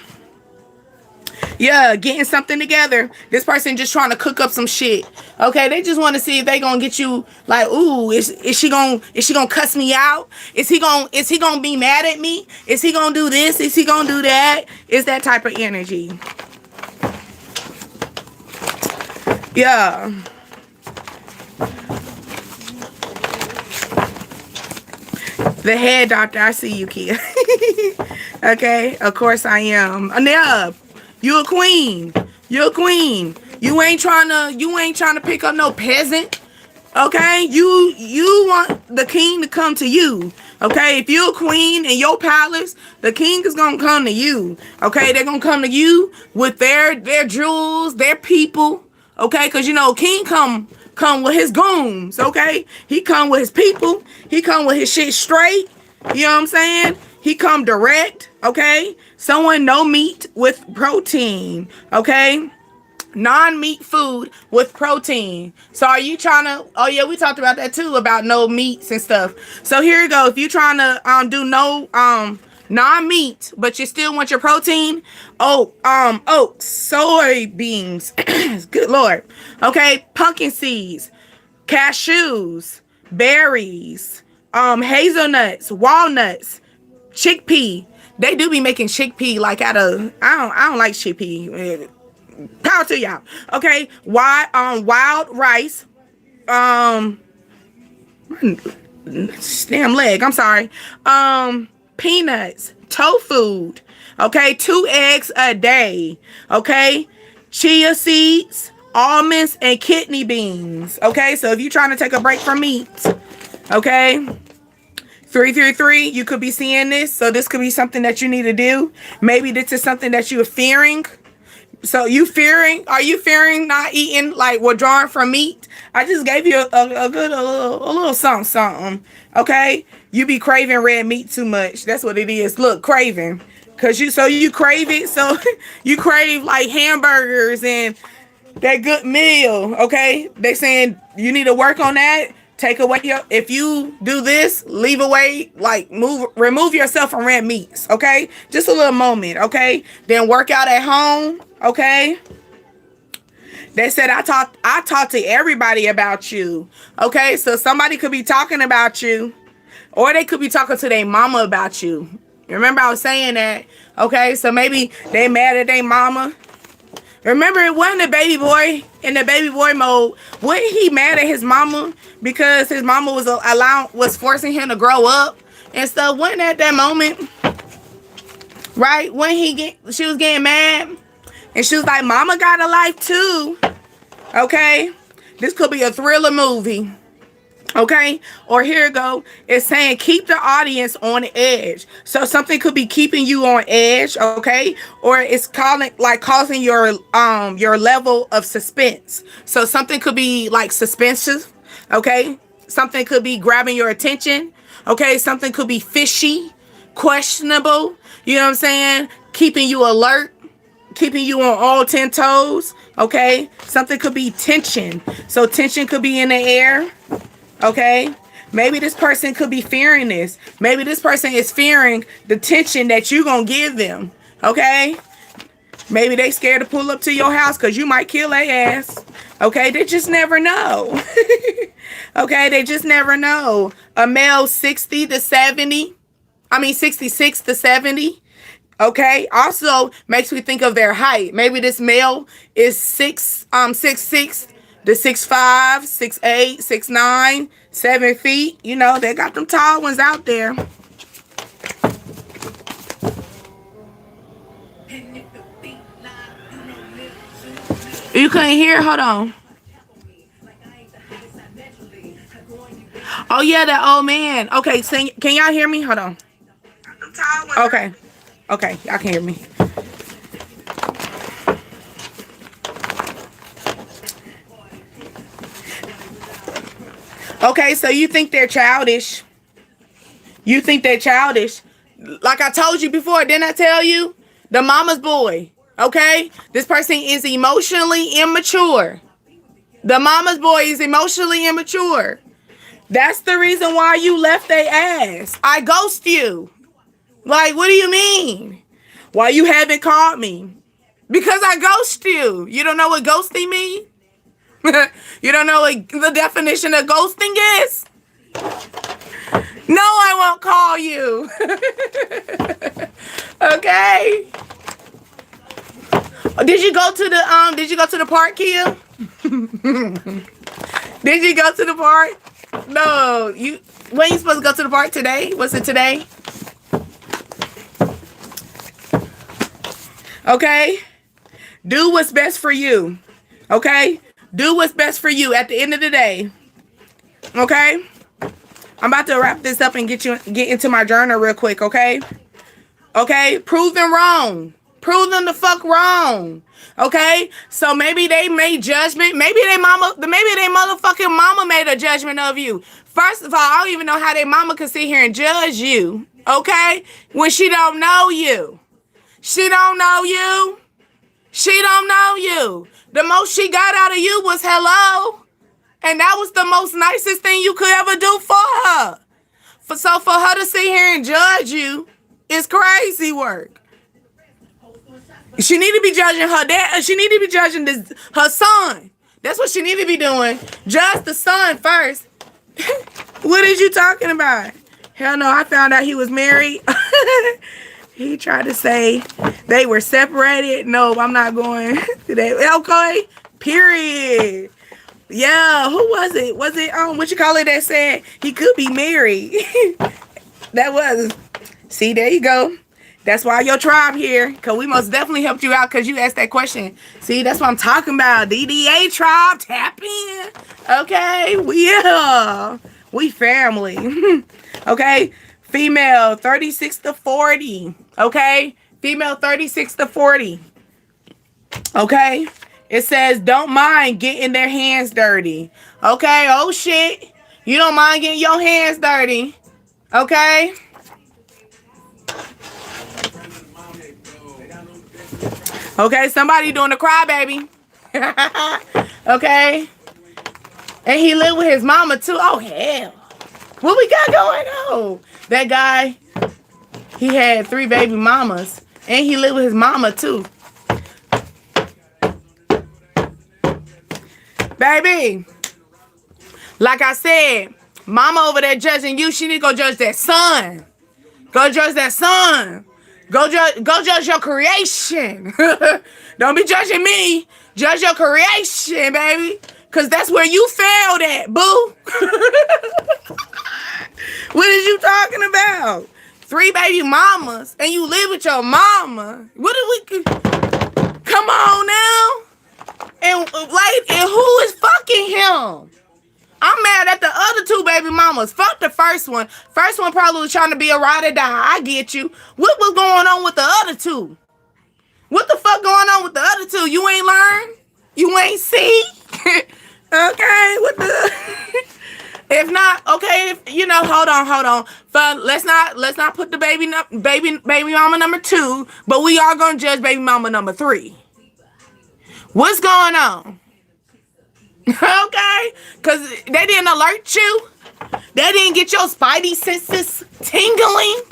Yeah, getting something together. This person just trying to cook up some shit. Okay, they just want to see if they gonna get you like, ooh, is she gonna cuss me out? Is he gonna be mad at me? Is he gonna do this? Is he gonna do that? It's that type of energy. Yeah. The head doctor, I see you, kid. Okay, of course I am. Yeah. You a queen. You a queen. You ain't trying to pick up no peasant. Okay? You want the king to come to you. Okay? If you're a queen in your palace, the king is gonna come to you. Okay? They're gonna come to you with their jewels, their people. Okay, because you know King come with his goons. Okay, he come with his people. He come with his shit straight. You know what I'm saying? He come direct. Okay, someone no meat with protein. Okay, non-meat food with protein. So are you trying to, oh yeah, we talked about that too, about no meats and stuff. So here you go. If you're trying to do no non-meat, but you still want your protein, oats, soybeans, good lord. Okay, pumpkin seeds, cashews, berries, hazelnuts, walnuts, chickpea. They do be making chickpea like out of, I don't like chickpea. Power to y'all. Okay, wild rice, damn leg, I'm sorry, peanuts, tofu, okay, 2 eggs a day, okay, chia seeds, almonds, and kidney beans. Okay, so if you're trying to take a break from meat, okay, 333, you could be seeing this. So this could be something that you need to do. Maybe this is something that you're fearing. So are you fearing not eating, like withdrawing from meat? I just gave you a little something. Okay, you be craving red meat too much. That's what it is. Look, craving, cause you crave it. So you crave like hamburgers and that good meal. Okay, they saying you need to work on that. Take away if you do this, leave away, like remove yourself from red meats. Okay, just a little moment. Okay, then work out at home. Okay, they said I talked to everybody about you. Okay, so somebody could be talking about you, or they could be talking to their mama about you. Remember I was saying that. Okay, so maybe they mad at their mama. Remember, it wasn't the baby boy in the baby boy mode. Wasn't he mad at his mama because his mama was forcing him to grow up and stuff? Wasn't at that moment, right? When she was getting mad, and she was like, "Mama got a life too." Okay, this could be a thriller movie. Okay, or here it go. It's saying keep the audience on the edge. So something could be keeping you on edge, okay? Or it's causing your level of suspense. So something could be like suspensive, okay? Something could be grabbing your attention, okay? Something could be fishy, questionable, you know what I'm saying? Keeping you alert, keeping you on all 10 toes, okay? Something could be tension. So tension could be in the air. Okay, maybe this person could be fearing this. Maybe this person is fearing the tension that you're going to give them. Okay, maybe they scared to pull up to your house because you might kill their ass. Okay, they just never know. Okay, they just never know. A male 60 to 70. I mean 66 to 70. Okay, also makes me think of their height. Maybe this male is 6'6" to 6'5", 6'8", 6'9", 7 feet. You know, they got them tall ones out there. You couldn't hear? Hold on. Oh yeah, that old man. Okay, sing. Can y'all hear me? Hold on. Okay. Okay, y'all can hear me. Okay, so you think they're childish. You think they're childish. Like I told you before, didn't I tell you? The mama's boy, okay? This person is emotionally immature. The mama's boy is emotionally immature. That's the reason why you left their ass. I ghost you. Like, what do you mean? Why you haven't called me? Because I ghost you. You don't know what ghosting means? You don't know what the definition of ghosting is? No, I won't call you. Okay. Did you go to the park, Kia? Did you go to the park? No, when you supposed to go to the park today? Was it today? Okay. Do what's best for you. Okay? Do what's best for you at the end of the day. Okay? I'm about to wrap this up and get into my journal real quick, okay? Okay? Proven wrong. Prove them the fuck wrong. Okay? So maybe they made judgment. Maybe they motherfucking mama made a judgment of you. First of all, I don't even know how their mama could sit here and judge you. Okay? When she don't know you. She don't know you. She don't know you. The most she got out of you was hello. And that was the most nicest thing you could ever do for her. So for her to sit here and judge you is crazy work. She need to be judging her dad. She need to be judging her son. That's what she need to be doing. Judge the son first. What is you talking about? Hell no, I found out he was married. He tried to say they were separated. No, I'm not going to that. Okay, period. Yeah, who was it? Was it what you call it that said he could be married? That was. See, there you go. That's why your tribe here, because we most definitely helped you out because you asked that question. See, that's what I'm talking about. DDA tribe, tap in. Okay, we family. Okay, female 36 to 40. Okay, female 36 to 40. Okay, it says don't mind getting their hands dirty. Okay, oh shit, you don't mind getting your hands dirty. Okay. Okay, somebody doing a crybaby. Okay. And he lived with his mama too. Oh, hell. What we got going on? That guy, he had 3 baby mamas. And he lived with his mama too. Baby, like I said, mama over there judging you. She need to go judge that son. Go judge that son. Go judge your creation. Don't be judging me. Judge your creation, baby. Because that's where you failed at, boo. What is you talking about? 3 baby mamas and you live with your mama. What do we... Come on now. And who is fucking him? I'm mad at the other 2 baby mamas. Fuck the first one. First one probably was trying to be a ride or die. I get you. What was going on with the other 2? What the fuck going on with the other 2? You ain't learn? You ain't see? Okay, what the... If not, okay, hold on. But let's not put the baby mama number 2, but we are gonna judge baby mama number 3. What's going on? Okay, because they didn't alert you. They didn't get your spidey senses tingling.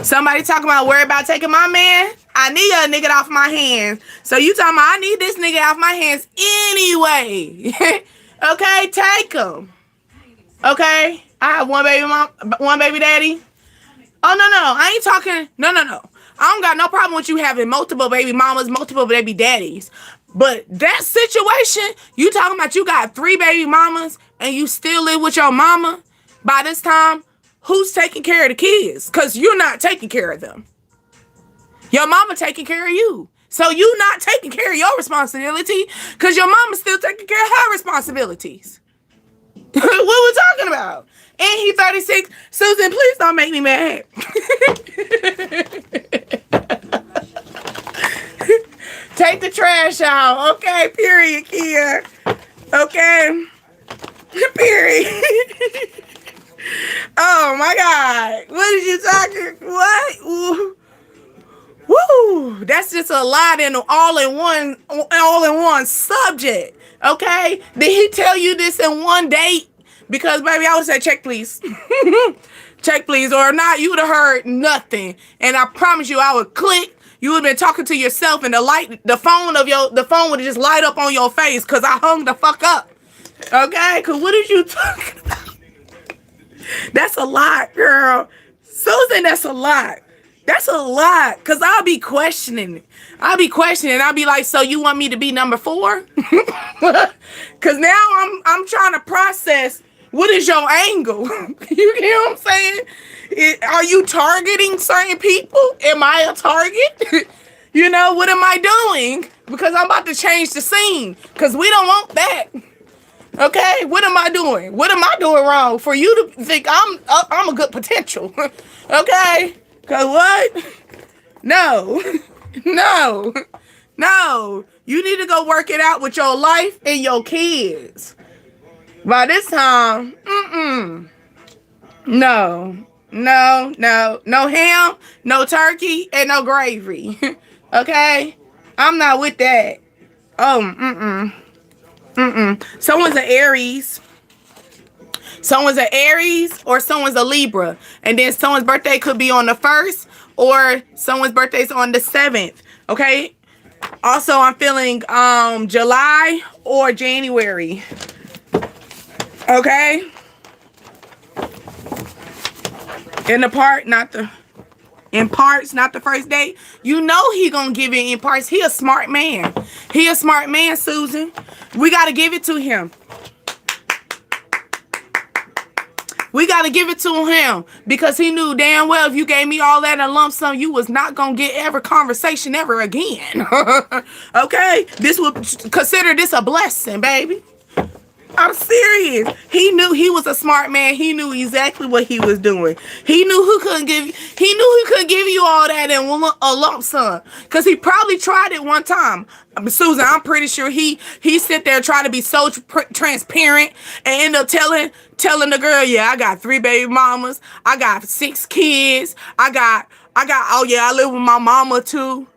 Somebody talking about worry about taking my man. I need a nigga off my hands. So you talking about I need this nigga off my hands anyway. Okay, take him. Okay, I have one baby daddy. Oh no, I ain't talking. No. I don't got no problem with you having multiple baby mamas, multiple baby daddies. But that situation, you talking about you got 3 baby mamas and you still live with your mama. By this time, who's taking care of the kids? Because you're not taking care of them. Your mama taking care of you. So you not taking care of your responsibility because your mama's still taking care of her responsibilities. What we talking about? And he 36. Susan, please don't make me mad. Take the trash out. Okay, period, Kia. Okay. Period. Oh my God. What is you talking? What? Woo. That's just a lot in all in one subject. Okay? Did he tell you this in one date? Because, baby, I would say, check, please. Check, please. Or not, you would have heard nothing. And I promise you, I would click. You would have been talking to yourself, and the phone would have just light up on your face because I hung the fuck up. Okay? Because what is you talking about? That's a lot, girl. Susan, that's a lot. That's a lot. Because I'll be questioning. I'll be like, so you want me to be number 4? Because now I'm trying to process. What is your angle? You hear what I'm saying? Are you targeting certain people? Am I a target? What am I doing? Because I'm about to change the scene. Because we don't want that. Okay, what am I doing? What am I doing wrong for you to think I'm a good potential? Okay, cause what? No, no, no. You need to go work it out with your life and your kids. By this time, no, no ham, no turkey, and no gravy. Okay, I'm not with that. Oh, Someone's an Aries. Someone's an Aries or someone's a Libra. And then someone's birthday could be on the 1st or someone's birthday's on the 7th. Okay? Also, I'm feeling July or January. Okay? In parts, not the first date. You know he gonna give it in parts. He a smart man. He a smart man, Susan. We gotta give it to him. We got to give it to him because he knew damn well if you gave me all that in a lump sum, you was not going to get ever conversation ever again. Okay? This would consider this a blessing, baby. I'm serious. He knew he was a smart man. He knew exactly what he was doing. He knew he couldn't give you all that in a lump sum. Cause he probably tried it one time. Susan, I'm pretty sure he sit there trying to be so transparent and end up telling the girl, yeah, I got 3 baby mamas. I got 6 kids. I got, oh yeah, I live with my mama too.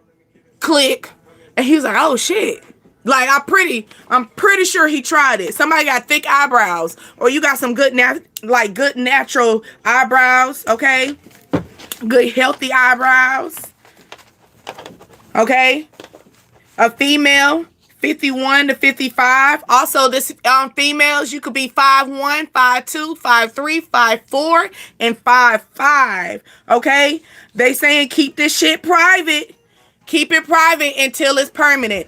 Click. And he was like, oh shit. Like, I'm pretty sure he tried it. Somebody got thick eyebrows, or you got some good natural eyebrows, okay? Good healthy eyebrows, okay? A female, 51 to 55. Also, this females, you could be 5'1", 5'2", 5'3", 5'4", and 5'5", okay? They saying keep this shit private. Keep it private until it's permanent.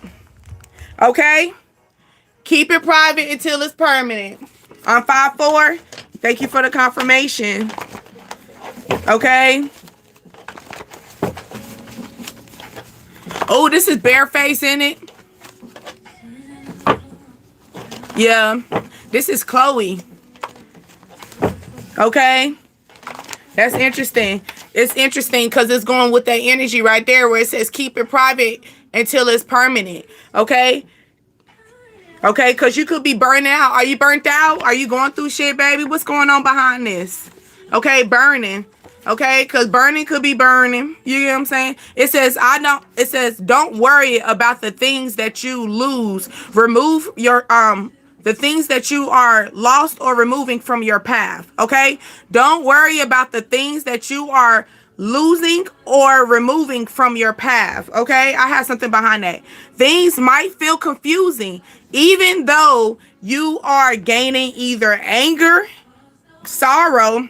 Okay? Keep it private until it's permanent. I'm 5'4". Thank you for the confirmation. Okay? Oh, this is bareface in it. Yeah. This is Chloe. Okay? That's interesting. It's interesting because it's going with that energy right there where it says keep it private until it's permanent. Okay? Okay, because you could be burning out. Are you burnt out? Are you going through shit, baby? What's going on behind this? Okay, burning. Okay, because burning could be burning. You get what I'm saying? It says don't worry about the things that you lose. Remove your the things that you are lost or removing from your path. Okay? Don't worry about the things that you are losing or removing from your path. Okay? I have something behind that. Things might feel confusing, even though you are gaining either anger, sorrow,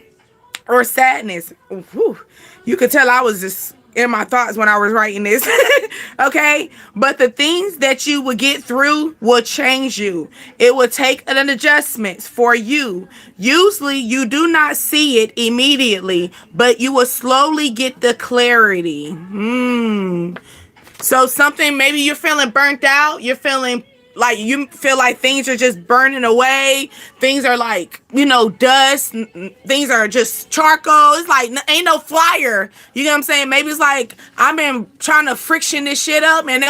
or sadness. Whew. You could tell I was just in my thoughts when I was writing this. Okay? But the things that you will get through will change you. It will take an adjustment for you. Usually you do not see it immediately, but you will slowly get the clarity. So something, maybe you're feeling burnt out. You're feeling like you feel like things are just burning away. Things are like, dust. Things are just charcoal. It's like ain't no flyer. You know what I'm saying? Maybe it's like I've been trying to friction this shit up and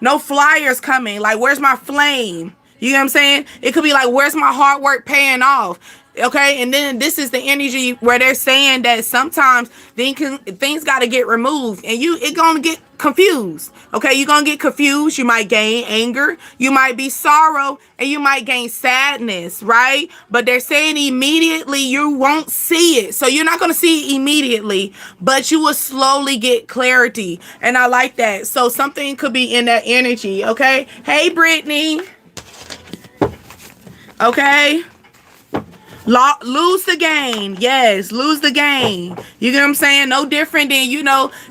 no flyers coming. Like, where's my flame? You know what I'm saying? It could be like, where's my hard work paying off? Okay, and then this is the energy where they're saying that sometimes things got to get removed, and it gonna get confused. Okay, you're gonna get confused. You might gain anger, you might be sorrow, and you might gain sadness, right? But they're saying immediately you won't see it, so you're not gonna see it immediately, but you will slowly get clarity, and I like that. So something could be in that energy. Okay, hey Brittany. Okay. Lose the game. Yes, lose the game. You get what I'm saying? No different than,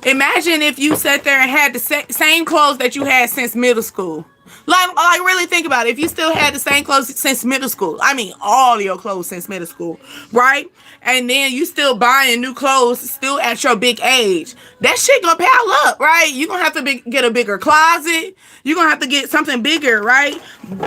imagine if you sat there and had the same clothes that you had since middle school. Like really think about it. If you still had the same clothes since middle school, I mean all your clothes since middle school, right? And then you still buying new clothes still at your big age, that shit gonna pile up, right? You're gonna have to get a bigger closet. You're gonna have to get something bigger, right?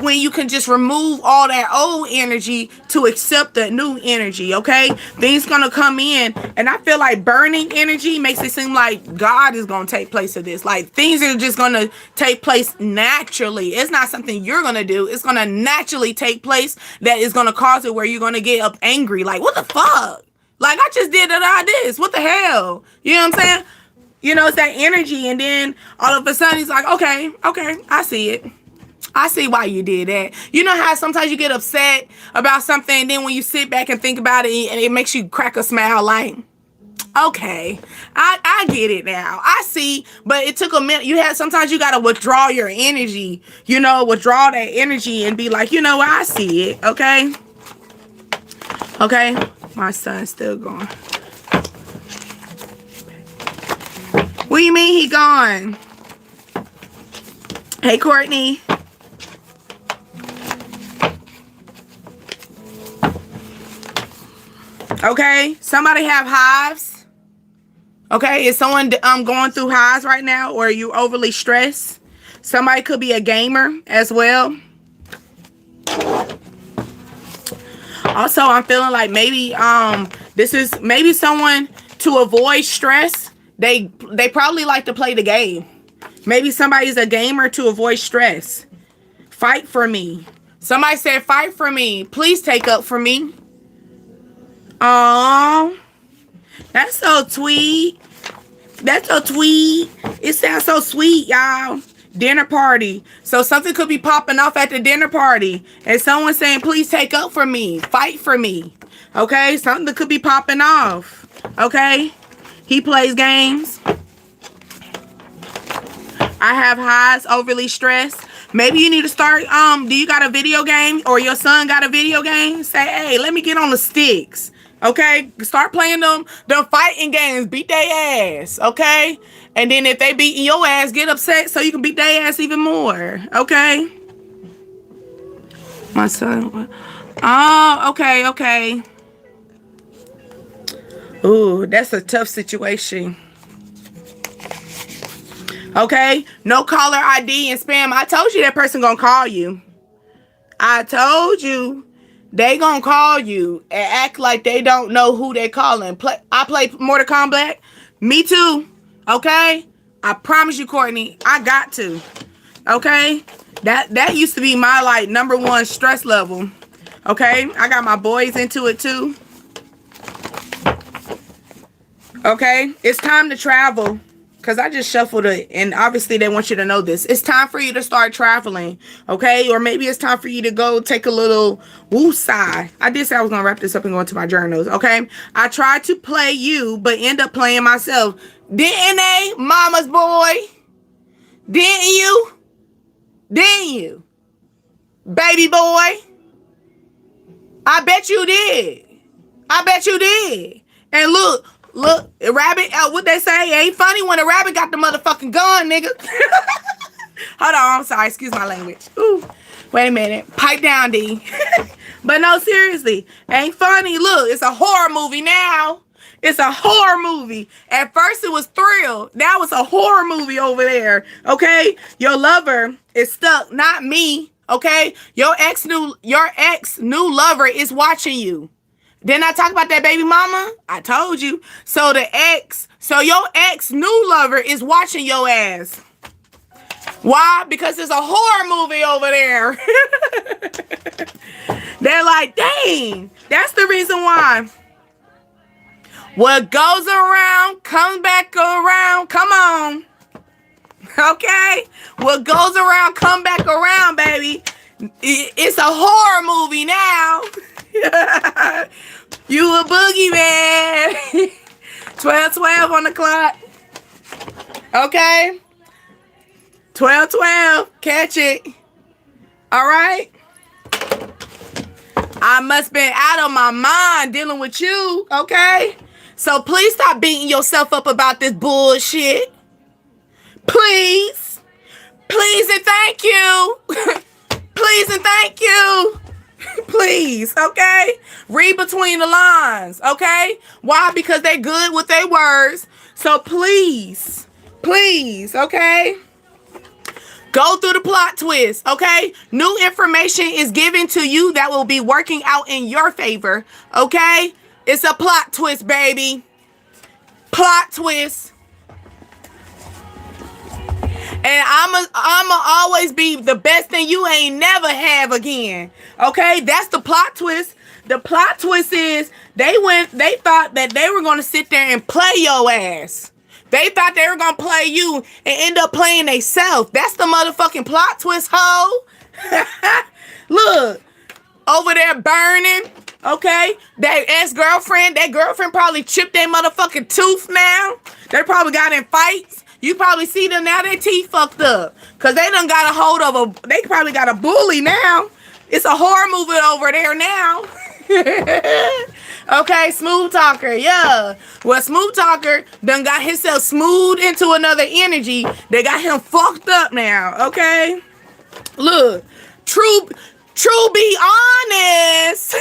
When you can just remove all that old energy to accept the new energy, okay? Things gonna come in, and I feel like burning energy makes it seem like God is gonna take place of this. Like things are just gonna take place naturally. It's not something you're gonna do. It's gonna naturally take place that is gonna cause it where you're gonna get up angry. Like, what the fuck? Like, I just did this. What the hell? You know what I'm saying? You know, it's that energy. And then all of a sudden he's like, okay, I see it. I see why you did that. You know how sometimes you get upset about something, and then when you sit back and think about it, and it makes you crack a smile like, okay, I get it now. I see, but it took a minute. Sometimes you got to withdraw your energy, withdraw that energy and be like, you know what, I see it, okay? Okay, my son's still gone. What do you mean he gone? Hey, Courtney. Okay, somebody have hives. Okay, is someone going through hives right now, or are you overly stressed? Somebody could be a gamer as well. Also, I'm feeling like maybe this is maybe someone to avoid stress. They probably like to play the game. Maybe somebody's a gamer to avoid stress. Fight for me. Somebody said fight for me. Please take up for me. Oh, that's so sweet. That's so sweet. It sounds so sweet, y'all. Dinner party. So something could be popping off at the dinner party, and someone saying, please take up for me. Fight for me. Okay? Something could be popping off. Okay? He plays games. I have highs, overly stressed. Maybe you need to start, do you got a video game, or your son got a video game? Say, hey, let me get on the sticks. Okay, start playing them fighting games. Beat their ass, okay? And then if they beating your ass, get upset so you can beat their ass even more, okay? My son. Oh, okay. Ooh, that's a tough situation. Okay, no caller ID and spam. I told you that person gonna call you. I told you. They gonna call you and act like they don't know who they calling. I play Mortal Kombat. Me too. Okay? I promise you, Courtney, I got to. Okay? That used to be my like #1 stress level. Okay? I got my boys into it too. Okay? It's time to travel. Because I just shuffled it, and obviously they want you to know this. It's time for you to start traveling, okay? Or maybe it's time for you to go take a little woosah. I did say I was going to wrap this up and go into my journals, okay? I tried to play you, but end up playing myself. Didn't they, mama's boy? Didn't you? Didn't you? Baby boy? I bet you did. I bet you did. And look, a rabbit, what they say, it ain't funny when a rabbit got the motherfucking gun, nigga. Hold on, I'm sorry, excuse my language. Ooh, wait a minute, pipe down, D. But no, seriously, ain't funny. Look, it's a horror movie now. It's a horror movie. At first it was thrill. Now it's a horror movie over there, okay? Your lover is stuck, not me, okay? Your ex new lover is watching you. Didn't I talk about that baby mama? I told you. So your ex new lover is watching your ass. Why? Because there's a horror movie over there. They're like, dang, that's the reason why. What goes around comes back around. Come on. Okay? What goes around come back around, baby. It's a horror movie now. You a boogeyman. 12:12 on the clock. Okay. 12:12. Catch it. All right. I must been out of my mind dealing with you. Okay. So please stop beating yourself up about this bullshit. Please. Please and thank you. lines, okay? Read between the lines, okay? Why? Because they're good with their words. So please, okay? Go through the plot twist, okay? New information is given to you that will be working out in your favor, okay? It's a plot twist, baby. Plot twist. And I'ma always be the best thing you ain't never have again. Okay? That's the plot twist. The plot twist is they thought that they were gonna sit there and play your ass. They thought they were gonna play you and end up playing themselves. That's the motherfucking plot twist, hoe. Look, over there burning, okay? That ex-girlfriend, that girlfriend probably chipped their motherfucking tooth now. They probably got in fights. You probably see them now, their teeth fucked up. Because they done got a hold of they probably got a bully now. It's a horror movie over there now. Okay, smooth talker, yeah. Well, smooth talker done got himself smooth into another energy. They got him fucked up now, okay? Look, true be honest.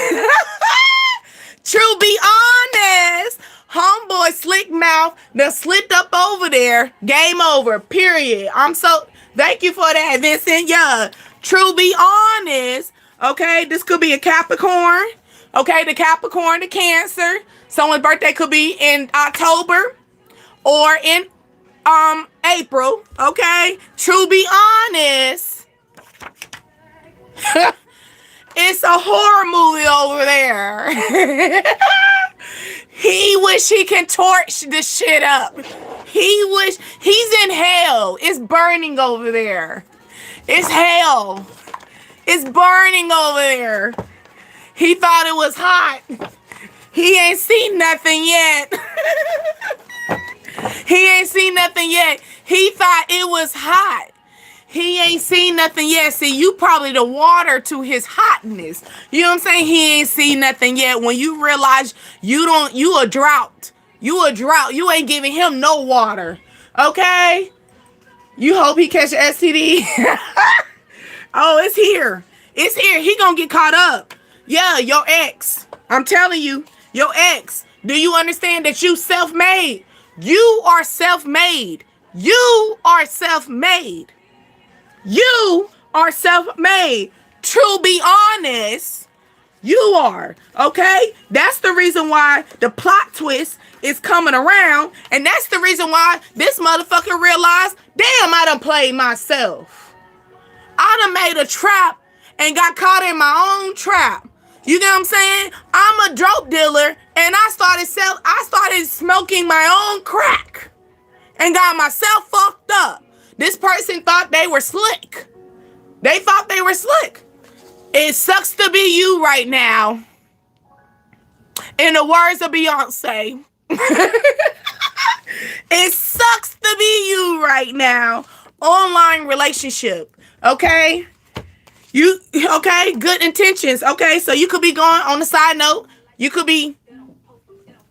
True be honest. Homeboy slick mouth done slipped up over there. Game over, period. Thank you for that, Vincent. Yeah, true be honest. Okay, this could be a Capricorn. Okay, the Capricorn, the Cancer. Someone's birthday could be in October or in April. Okay, true be honest. It's a horror movie over there. He wish he can torch this shit up. He wish he's in hell. It's burning over there. It's hell. It's burning over there. He thought it was hot. He ain't seen nothing yet. He ain't seen nothing yet. He thought it was hot. He ain't seen nothing yet. See, you probably the water to his hotness. You know what I'm saying? He ain't seen nothing yet. When you realize you a drought. You a drought. You ain't giving him no water. Okay? You hope he catch an STD. Oh, it's here. It's here. He gonna get caught up. Yeah, your ex. I'm telling you, your ex. Do you understand that you self-made? You are self-made. You are self-made. You are self-made. True be honest, you are. Okay? That's the reason why the plot twist is coming around. And that's the reason why this motherfucker realized, damn, I done played myself. I done made a trap and got caught in my own trap. You know what I'm saying? I'm a dope dealer and I started smoking my own crack and got myself fucked up. This person thought they were slick. They thought they were slick. It sucks to be you right now. In the words of Beyonce. It sucks to be you right now. Online relationship. Okay? Okay? Good intentions. Okay? So you could be going on the side note. You could be,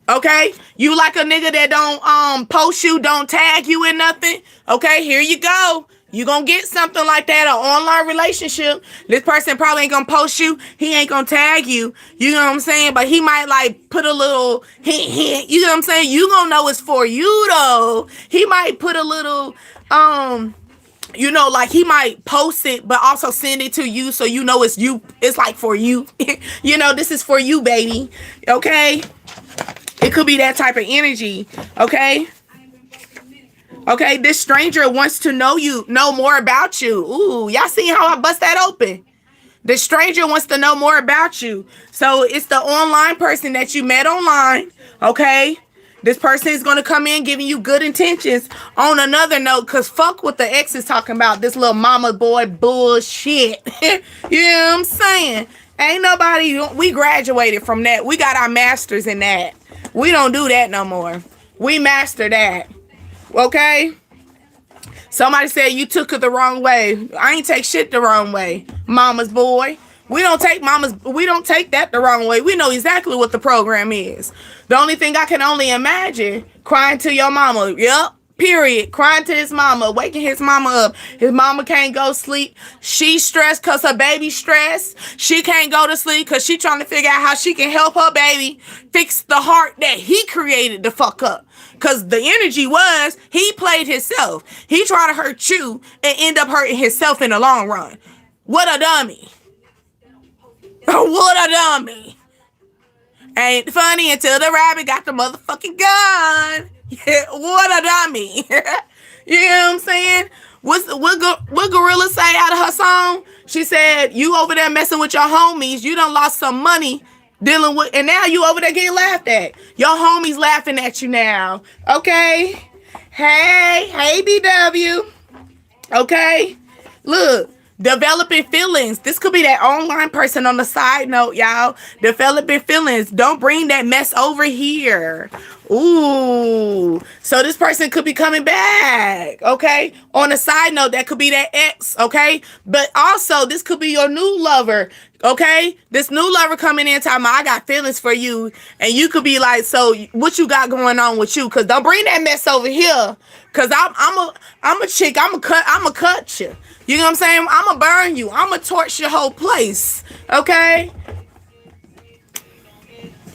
okay? You like a nigga that don't post you, don't tag you in nothing. Okay? Here you go. You gonna get something like that, an online relationship. This person probably ain't gonna post you. He ain't gonna tag you. You know what I'm saying? But he might like put a little hint. You know what I'm saying? You gonna know it's for you though. He might put a little, you know, like he might post it, but also send it to you so you know it's you. It's like for you. You know, this is for you, baby. Okay? It could be that type of energy. Okay? Okay, this stranger wants to know more about you. Ooh, y'all see how I bust that open? The stranger wants to know more about you. So it's the online person that you met online, okay? This person is going to come in giving you good intentions. On another note, because fuck what the ex is talking about, this little mama boy bullshit. You know what I'm saying? Ain't nobody, we graduated from that. We got our masters in that. We don't do that no more. We master that. Okay? Somebody said you took it the wrong way. I ain't take shit the wrong way. Mama's boy. We don't take that the wrong way. We know exactly what the program is. The only thing I can only imagine, crying to your mama. Yep. Period. Crying to his mama, waking his mama up. His mama can't go sleep. She stressed because her baby stressed. She can't go to sleep because she trying to figure out how she can help her baby fix the heart that he created to fuck up. Because the energy was, he played himself. He tried to hurt you and end up hurting himself in the long run. What a dummy. What a dummy. Ain't funny until the rabbit got the motherfucking gun. Yeah, what a dummy. You know what I'm saying? What Gorilla say out of her song? She said, you over there messing with your homies. You done lost some money dealing with, and now you over there getting laughed at. Your homies laughing at you now. Okay? Hey, BW. Okay? Look. Developing feelings. This could be that online person on the side note, y'all. Developing feelings. Don't bring that mess over here. Ooh. So this person could be coming back, okay? On a side note, that could be that ex, okay? But also, this could be your new lover, okay? This new lover coming in talking about, I got feelings for you. And you could be like, so what you got going on with you? Because don't bring that mess over here. Because I'm a chick. I'm a cut you. You know what I'm saying? I'm going to burn you. I'm going to torch your whole place. Okay?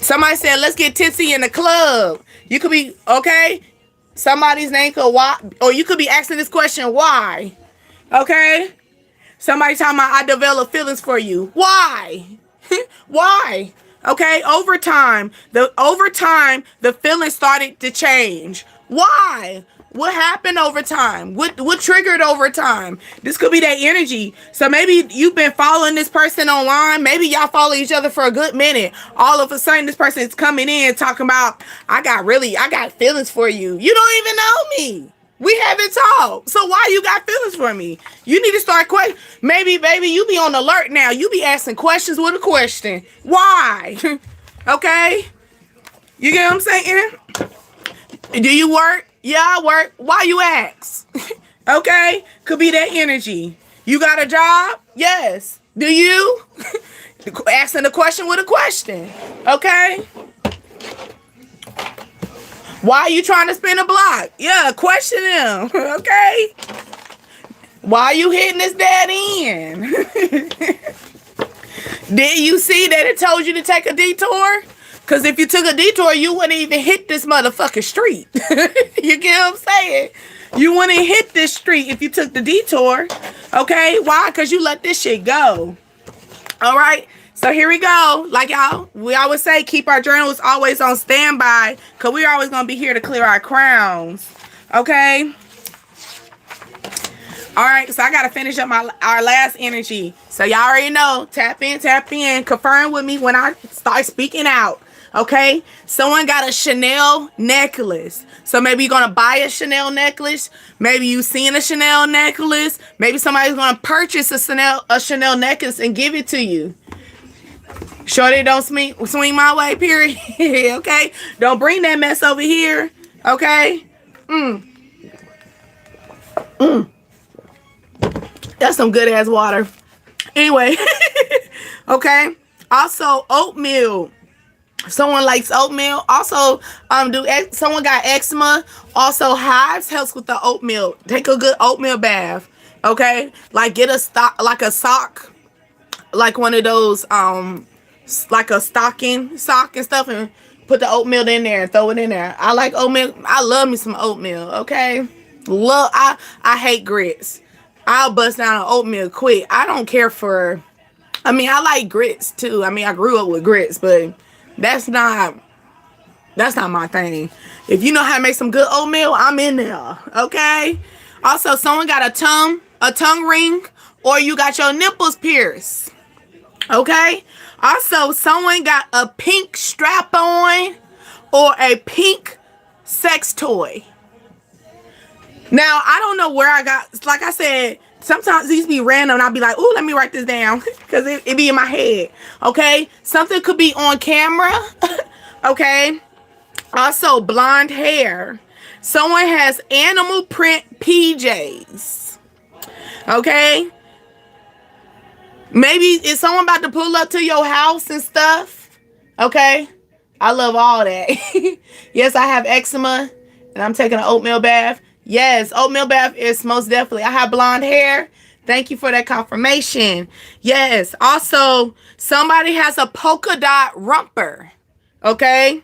Somebody said, let's get tipsy in the club. You could be, okay? Somebody's name could, why? Or you could be asking this question, why? Okay? Somebody talking about, I develop feelings for you. Why? Why? Okay? Over time, the feelings started to change. Why? What happened over time? What triggered over time? This could be that energy. So maybe you've been following this person online. Maybe y'all follow each other for a good minute. All of a sudden, this person is coming in talking about, I got feelings for you. You don't even know me. We haven't talked. So why you got feelings for me? You need to start questioning. Maybe, baby, you be on alert now. You be asking questions with a question. Why? Okay? You get what I'm saying? Do you work? Yeah, I work. Why you ask? Okay? Could be that energy. You got a job? Yes. Do you? Asking the question with a question. Okay? Why are you trying to spin a block? Yeah, question him. Okay? Why are you hitting this dead end? Did you see that it told you to take a detour? Because if you took a detour, you wouldn't even hit this motherfucking street. You get what I'm saying? You wouldn't hit this street if you took the detour. Okay? Why? Because you let this shit go. All right? So here we go. Like y'all, we always say, keep our journals always on standby. Because we're always going to be here to clear our crowns. Okay? All right, so I got to finish up our last energy. So y'all already know, tap in, confirm with me when I start speaking out. Okay, someone got a Chanel necklace. So maybe you're going to buy a Chanel necklace. Maybe you seen a Chanel necklace. Maybe somebody's going to purchase a Chanel necklace and give it to you. Shorty, don't swing my way, period. Okay, don't bring that mess over here. Okay. That's some good ass water. Anyway. Okay. Also, oatmeal. Someone likes oatmeal. Also, someone got eczema. Also, hives helps with the oatmeal. Take a good oatmeal bath. Okay, like get a sock, like one of those like a sock and stuff, and put the oatmeal in there and throw it in there. I like oatmeal. I love me some oatmeal. Okay, I hate grits. I'll bust down an oatmeal quick. I don't care for. I mean, I like grits too. I mean, I grew up with grits, but that's not my thing. If you know how to make some good oatmeal, I'm in there. Okay. Also, someone got a tongue ring, or you got your nipples pierced. Okay. Also, someone got a pink strap on or a pink sex toy. Now, I don't know where I got, like I said, sometimes these be random and I'll be like, ooh, let me write this down because it be in my head. Okay. Something could be on camera. Okay. Also, blonde hair. Someone has animal print PJs. Okay. Maybe is someone about to pull up to your house and stuff? Okay. I love all that. Yes, I have eczema and I'm taking an oatmeal bath. Yes, oatmeal bath is most definitely. I have blonde hair. Thank you for that confirmation. Yes. Also, somebody has a polka dot romper. Okay.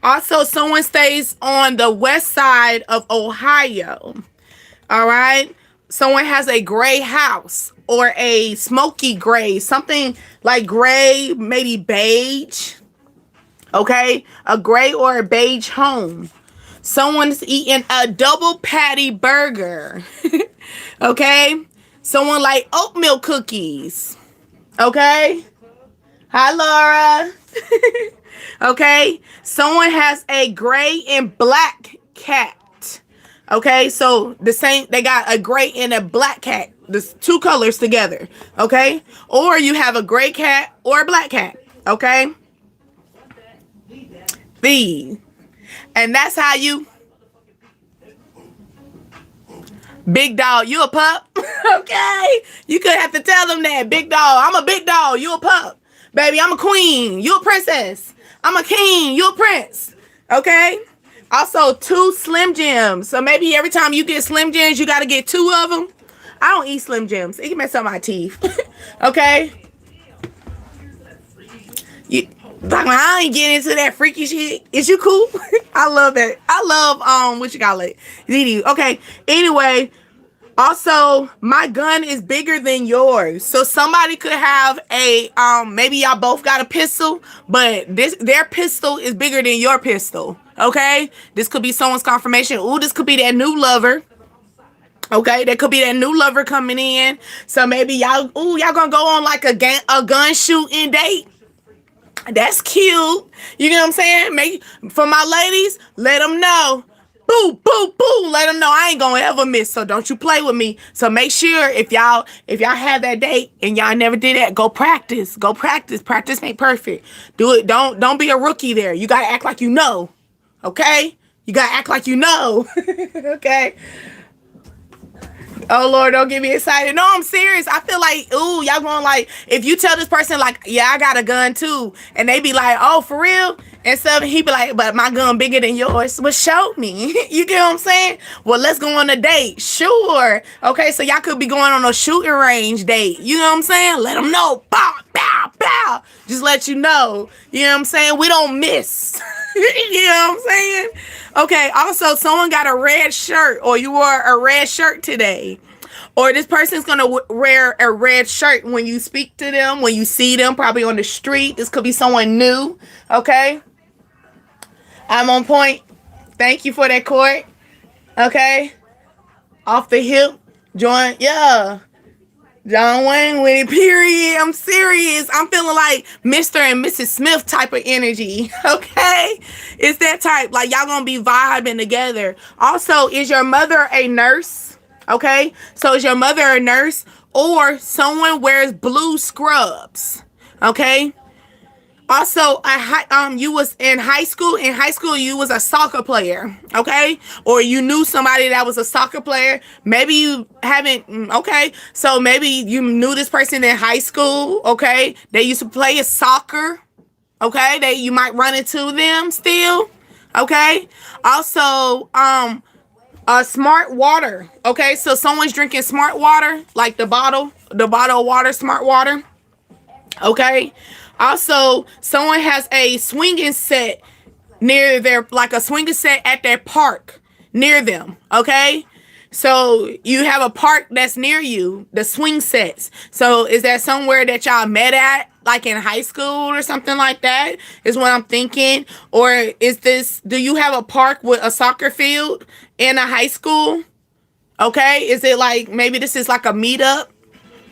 Also, someone stays on the west side of Ohio. All right. Someone has a gray house or a smoky gray, something like gray, maybe beige. Okay. A gray or a beige home. Someone's eating a double patty burger. Okay. Someone like oatmeal cookies. Okay. Hi, Laura. Okay. Someone has a gray and black cat. Okay. So the same, they got a gray and a black cat. There's two colors together. Okay. Or you have a gray cat or a black cat. Okay. These. And that's how you, big dog, you a pup? Okay. You could have to tell them that. Big dog, I'm a big dog, you a pup. Baby, I'm a queen, you a princess. I'm a king, you a prince. Okay. Also, 2 Slim Jims. So maybe every time you get Slim Jims, you got to get 2 of them. I don't eat Slim Jims. It can mess up my teeth. Okay. You, like, I ain't getting into that freaky shit. Is you cool? I love that. I love what you call it. Okay. Anyway, also my gun is bigger than yours. So somebody could have a maybe y'all both got a pistol, but their pistol is bigger than your pistol. Okay? This could be someone's confirmation. Ooh, this could be that new lover. Okay, there could be that new lover coming in. So maybe y'all gonna go on like a gun shooting date. That's cute. You know what I'm saying? Make for my ladies, let them know. Boo, boo, boo. Let them know I ain't gonna ever miss. So don't you play with me. So make sure if y'all have that date and y'all never did that, go practice. Go practice. Practice make perfect. Do it. Don't be a rookie there. You gotta act like you know. Okay? You gotta act like you know. Okay? Oh Lord, don't get me excited. No, I'm serious. I feel like, ooh, y'all going like, if you tell this person like, yeah, I got a gun too, and they be like, oh, for real? And stuff, he be like, but my gun bigger than yours. Well, show me. You get what I'm saying? Well, let's go on a date. Sure. Okay, so y'all could be going on a shooting range date. You know what I'm saying? Let them know. Bow, bow, bow. Just let you know. You know what I'm saying? We don't miss. You know what I'm saying? Okay, also, someone got a red shirt, or you wore a red shirt today. Or this person's going to wear a red shirt when you speak to them, when you see them, probably on the street. This could be someone new, okay? I'm on point. Thank you for that, Court. Okay? Off the hip. Join, yeah. John Wayne with it, period. I'm serious. I'm feeling like Mr. and Mrs. Smith type of energy. Okay? It's that type. Like, y'all gonna be vibing together. Also, is your mother a nurse? Okay? So, is your mother a nurse? Or someone wears blue scrubs? Okay? Also, you was in high school. In high school, you was a soccer player, okay? Or you knew somebody that was a soccer player. Maybe you haven't, okay? So maybe you knew this person in high school, okay? They used to play a soccer, okay? You might run into them still, okay? Also, smart water, okay? So someone's drinking smart water, like the bottle of water, smart water, okay? Also, someone has a swinging set near like a swinging set at their park near them, okay? So you have a park that's near you, the swing sets. So is that somewhere that y'all met at, like in high school or something like that, is what I'm thinking? Or do you have a park with a soccer field in a high school? Okay, is it like, maybe this is like a meetup?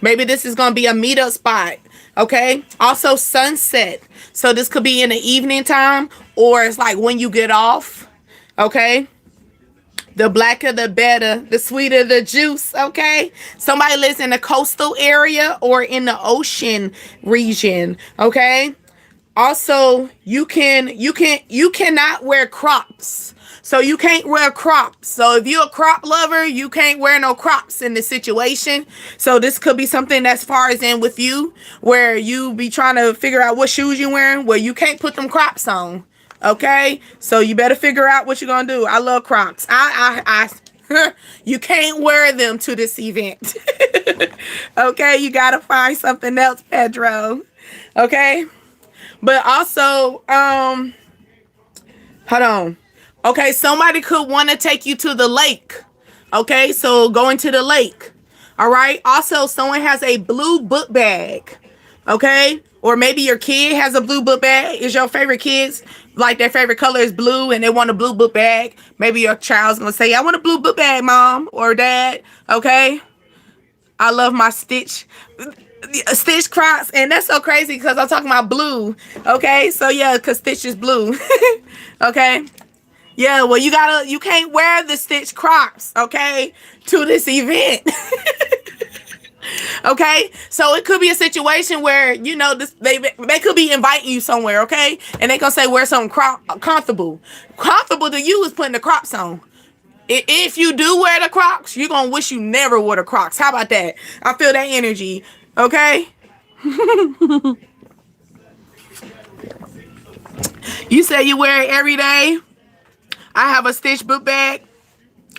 Maybe this is going to be a meetup spot. Okay. Also sunset. So this could be in the evening time, or it's like when you get off. Okay. The blacker the better, the sweeter the juice. Okay. Somebody lives in the coastal area or in the ocean region. Okay. Also, you cannot wear crops. So you can't wear crops. So if you're a crop lover, you can't wear no crops in this situation. So this could be something that's far as in with you, where you be trying to figure out what shoes you're wearing, where you can't put them crops on. Okay? So you better figure out what you're going to do. I love crops. I You can't wear them to this event. Okay, you gotta find something else, Pedro. Okay, but also, hold on. Okay, somebody could want to take you to the lake. Okay, so going to the lake. All right. Also, someone has a blue book bag. Okay, or maybe your kid has a blue book bag. Is your favorite kids like their favorite color is blue and they want a blue book bag? Maybe your child's gonna say, "I want a blue book bag, mom or dad." Okay. I love my Stitch Crocs, and that's so crazy because I'm talking about blue. Okay, so yeah, because Stitch is blue. Okay, yeah, well, you can't wear the Stitch Crocs, okay, to this event. Okay, so it could be a situation where, you know, they could be inviting you somewhere, okay, and they gonna say wear something comfortable. Comfortable to you is putting the Crocs on. If you do wear the Crocs, you're going to wish you never wore the Crocs. How about that? I feel that energy. Okay? You say you wear it every day. I have a Stitch book bag.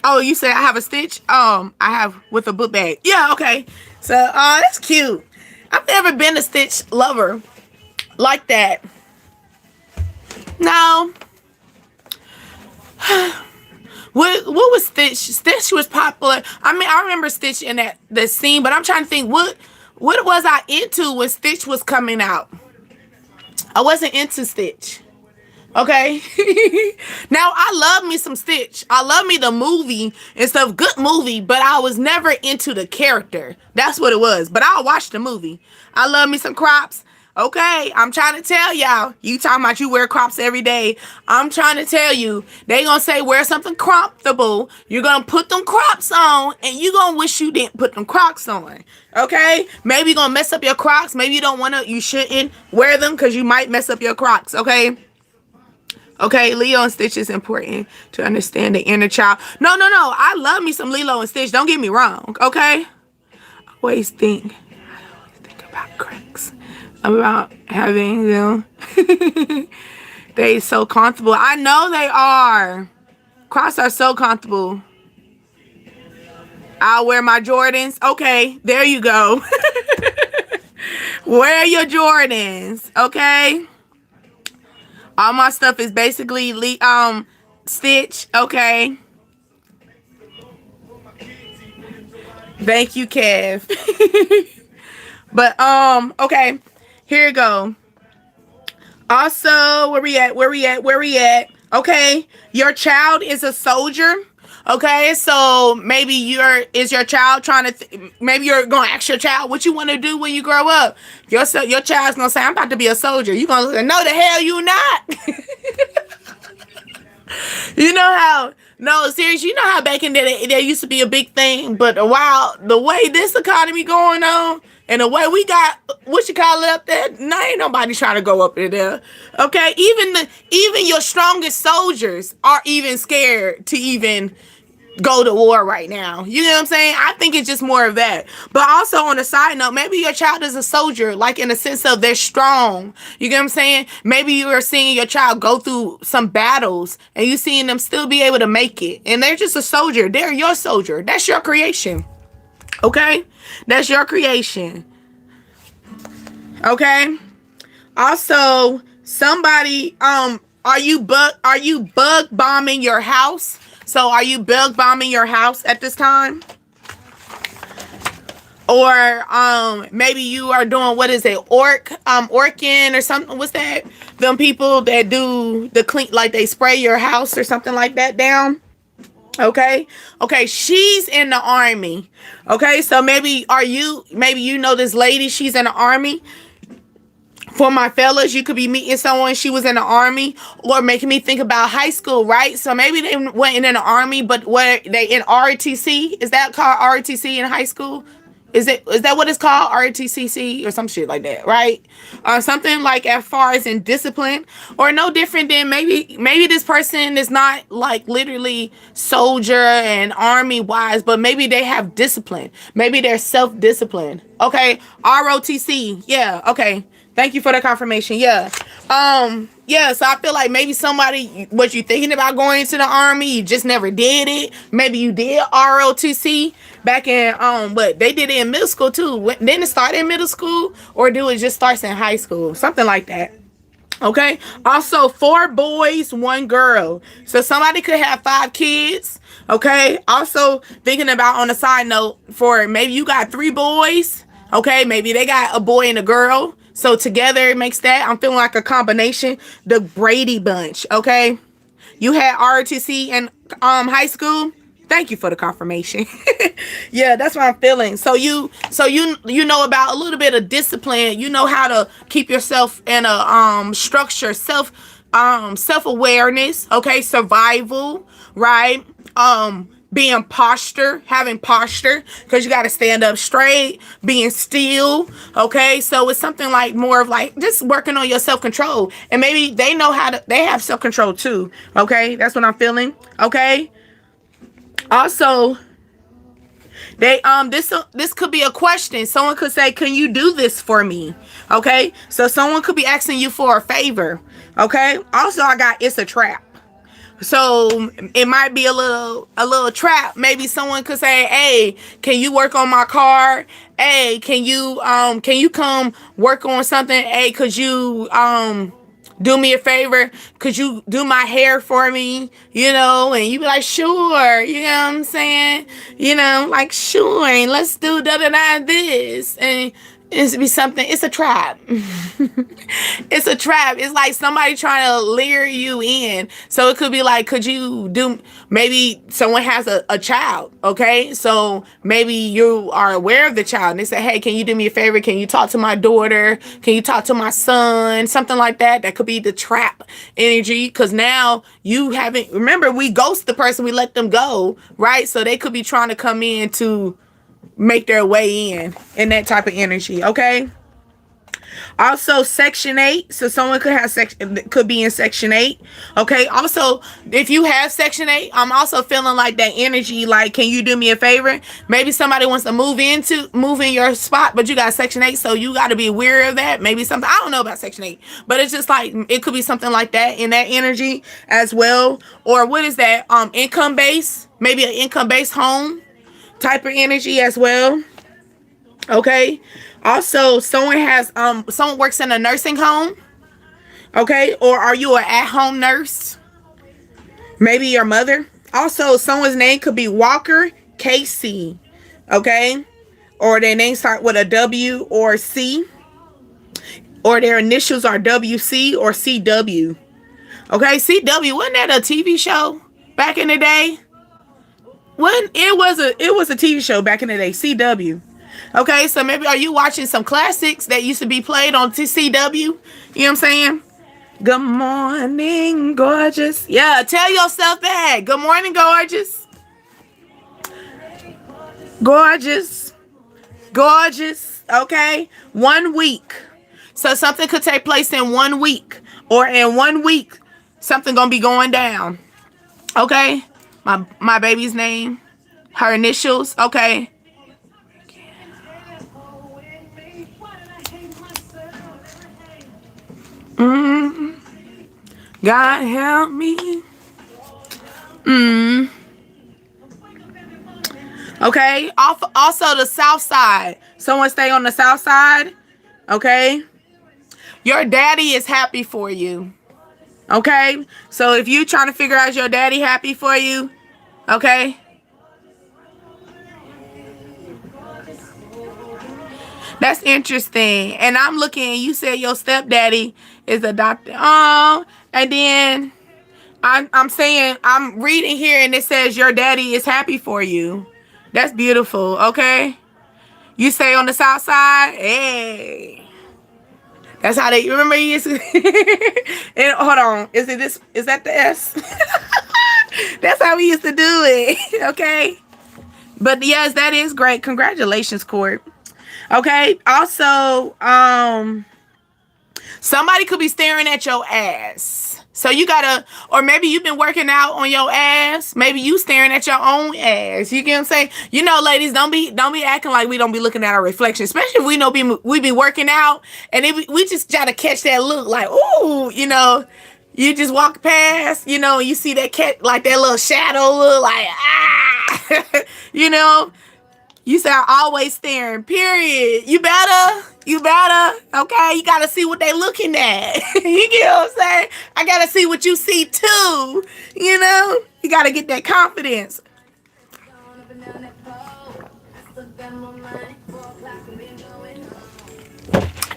Oh, you say I have a Stitch? I have with a book bag. Yeah, okay. So, that's cute. I've never been a Stitch lover like that. No. What was Stitch? Stitch was popular. I mean, I remember Stitch in the scene, but I'm trying to think what was I into when Stitch was coming out? I wasn't into Stitch. Okay. Now I love me some Stitch. I love me the movie and stuff. Good movie, but I was never into the character. That's what it was. But I'll watch the movie. I love me some Crops. Okay, I'm trying to tell y'all. You talking about you wear Crops every day. I'm trying to tell you. They gonna say wear something comfortable. You're gonna put them Crocs on, and you gonna wish you didn't put them Crocs on. Okay? Maybe you're gonna mess up your Crocs. Maybe you shouldn't wear them because you might mess up your Crocs. Okay? Okay, Lilo and Stitch is important to understand the inner child. No. I love me some Lilo and Stitch. Don't get me wrong. Okay? I always think about Crocs. About having them. They so comfortable. I know they are. Crocs are so comfortable. I'll wear my Jordans. Okay, there you go. Wear your Jordans. Okay. All my stuff is basically Stitch. Okay. Thank you, Kev. But okay. Here you go. Also, where we at? Okay, your child is a soldier. Okay, so maybe your child trying to maybe you're gonna ask your child what you want to do when you grow up. Your child's gonna say, "I'm about to be a soldier." You gonna say, "No, the hell you not." You know how? No, seriously. You know how back in the day there used to be a big thing, but while the way this economy going on. And the way we got, what you call it up there, now ain't nobody trying to go up in there. Okay, even your strongest soldiers are even scared to even go to war right now. You know what I'm saying? I think it's just more of that. But also on a side note, maybe your child is a soldier, like in the sense of they're strong. You get what I'm saying? Maybe you are seeing your child go through some battles and you seeing them still be able to make it. And they're just a soldier. They're your soldier. That's your creation. Okay? That's your creation. Okay? Also, somebody, are you bug bombing your house? So are you bug bombing your house at this time? Or maybe you are doing, what is it, orkin or something? What's that? Them people that do the clean, like they spray your house or something like that down. Okay, she's in the army. Okay, so maybe you know this lady, she's in the army. For my fellas, you could be meeting someone, she was in the army, or making me think about high school, right? So maybe they went in the army, but where they in ROTC? Is that called ROTC in high school? Is that what it's called? ROTCC or some shit like that, right? Or something like as far as in discipline, or no different than maybe this person is not like literally soldier and army wise, but maybe they have discipline. Maybe they're self-disciplined. Okay, ROTC, yeah, okay. Thank you for the confirmation. Yeah. Yeah, so I feel like maybe somebody was you thinking about going into the army, you just never did it. Maybe you did ROTC back in but they did it in middle school too. Didn't it start in middle school or do it just starts in high school? Something like that. Okay. Also, 4 boys, 1 girl. So somebody could have 5 kids. Okay. Also, thinking about on a side note, for maybe you got 3 boys. Okay. Maybe they got a boy and a girl. So together it makes that. I'm feeling like a combination. The Brady Bunch. Okay. You had ROTC in high school. Thank you for the confirmation. Yeah, that's what I'm feeling. So you know about a little bit of discipline. You know how to keep yourself in a structure, self-awareness, okay, survival, right? Being posture, having posture, because you got to stand up straight, being still, okay? So it's something like more of like just working on your self-control. And maybe they know how to, they have self-control too, okay? That's what I'm feeling, okay? Also, they this could be a question. Someone could say, "Can you do this for me?" Okay? So someone could be asking you for a favor, okay? Also, I got it's a trap. So it might be a little trap. Maybe someone could say, "Hey, can you work on my car? Hey, can you come work on something? Hey, could you do me a favor? Could you do my hair for me?" You know, and you be like, "Sure." You know what I'm saying? You know, like, "Sure, and let's do da da da this." And it's be something. It's a trap. It's a trap. It's like somebody trying to lure you in. So it could be like, could you do, maybe someone has a child, okay? So maybe you are aware of the child and they say, "Hey, can you do me a favor? Can you talk to my daughter? Can you talk to my son?" Something like that. That could be the trap energy, because now you haven't, remember, we ghost the person, we let them go, right? So they could be trying to come in to make their way in that type of energy, okay? Also, section 8. So someone could have could be in section 8. Okay. Also, if you have section 8, I'm also feeling like that energy. Like, can you do me a favor? Maybe somebody wants to move in your spot, but you got section 8. So you got to be aware of that. Maybe something, I don't know about section 8, but it's just like, it could be something like that in that energy as well. Or what is that? Income base, maybe an income based home type of energy as well. Okay. Also, someone works in a nursing home. Okay. Or are you an at-home nurse? Maybe your mother. Also, someone's name could be Walker Casey. Okay. Or their name start with a W or C. Or their initials are WC or CW. Okay. CW, wasn't that a TV show back in the day? When it was a TV show back in the day, CW. Okay, so maybe are you watching some classics that used to be played on CW? You know what I'm saying? Good morning, gorgeous. Yeah, tell yourself that. Good morning, gorgeous. Gorgeous. Gorgeous. Okay, 1 week. So something could take place in 1 week, or in 1 week, something gonna be going down. Okay. My baby's name, her initials, okay. God help me. Okay. Also the south side. Someone stay on the south side. Okay. Your daddy is happy for you. Okay. So if you trying to figure out your daddy happy for you, okay. That's interesting. And I'm looking, you said your stepdaddy is adopted. Oh, and then I'm saying, I'm reading here and it says your daddy is happy for you. That's beautiful. Okay. You stay on the south side. Hey. That's how they remember you used to. And hold on. Is that the S? That's how we used to do it. Okay. But yes, that is great. Congratulations, Court. Okay. Also, Somebody could be staring at your ass. So you gotta, or maybe you've been working out on your ass. Maybe you staring at your own ass. You get what I'm saying? You know, ladies, don't be acting like we don't be looking at our reflection, especially if we know we be working out, and we just gotta catch that look, like, ooh, you know, you just walk past, you know, you see that cat, like that little shadow look, like, ah, you know. You say I'm always staring, period. You better, okay? You gotta see what they looking at. You get what I'm saying? I gotta see what you see too, you know? You gotta get that confidence.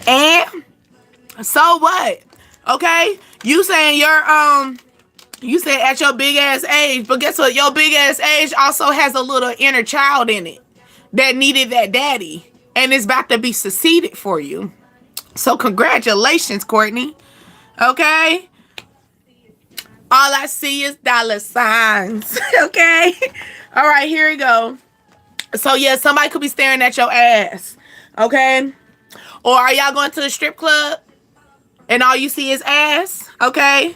And so what? Okay? You saying you said at your big ass age, but guess what? Your big ass age also has a little inner child in it that needed that daddy, and it's about to be succeeded for you. So congratulations, Courtney. Okay? All I see is dollar signs. Okay? All right, here we go. So yeah, somebody could be staring at your ass. Okay? Or are y'all going to the strip club and all you see is ass? Okay?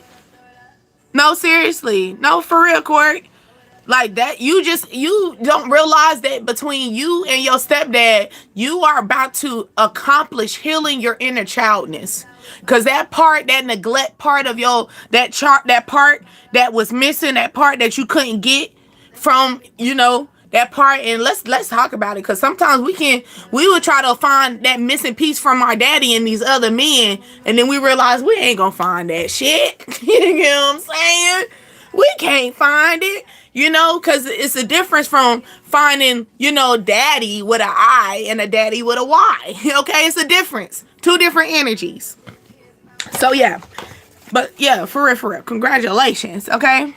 No, seriously. No, for real, Court. Like that, you don't realize that between you and your stepdad, you are about to accomplish healing your inner childness. Cause that part, that neglect part of that part that was missing, that part that you couldn't get from, you know, that part. And let's talk about it. Cause sometimes we would try to find that missing piece from our daddy and these other men. And then we realize we ain't gonna find that shit. You know what I'm saying? We can't find it. You know, because it's a difference from finding, you know, daddy with an I and a daddy with a Y. Okay, it's a difference. Two different energies. So, yeah. But, yeah, for real. Congratulations, okay?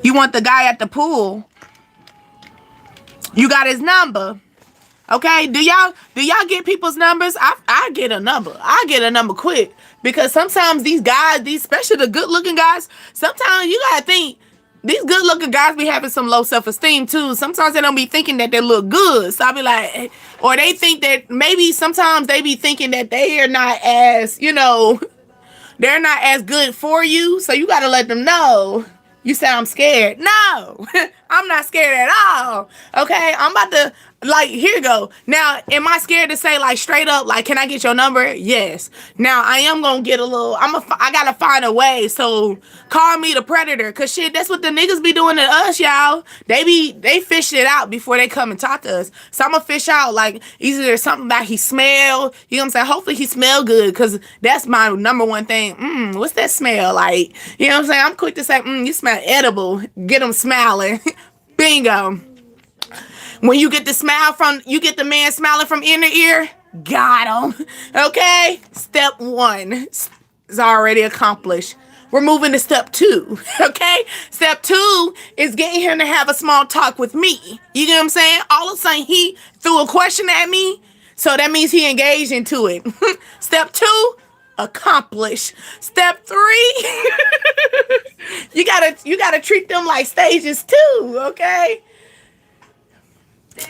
You want the guy at the pool. You got his number. Okay, do y'all get people's numbers? I get a number. I get a number quick. Because sometimes these guys, especially the good-looking guys, sometimes you gotta think, these good-looking guys be having some low self-esteem too. Sometimes they don't be thinking that they look good. So I be like, or they think that maybe sometimes they be thinking that they are not as, you know, they're not as good for you. So you gotta let them know. You say I'm scared. No, I'm not scared at all. Okay, I'm about to, like, here you go. Now, am I scared to say, like, straight up, like, can I get your number? Yes. Now, I am going to get a little, I got to find a way. So, call me the predator. Because, shit, that's what the niggas be doing to us, y'all. They fish it out before they come and talk to us. So, I'm going to fish out, like, either there's something about he smell. You know what I'm saying? Hopefully, he smell good. Because that's my number one thing. What's that smell like? You know what I'm saying? I'm quick to say, you smell edible. Get them smiling. Bingo. When you get the man smiling from ear to ear, got him. Okay? Step 1 is already accomplished. We're moving to step 2. Okay? Step 2 is getting him to have a small talk with me. You get what I'm saying? All of a sudden, he threw a question at me. So that means he engaged into it. Step 2, accomplished. Step 3, you gotta treat them like stages too, okay?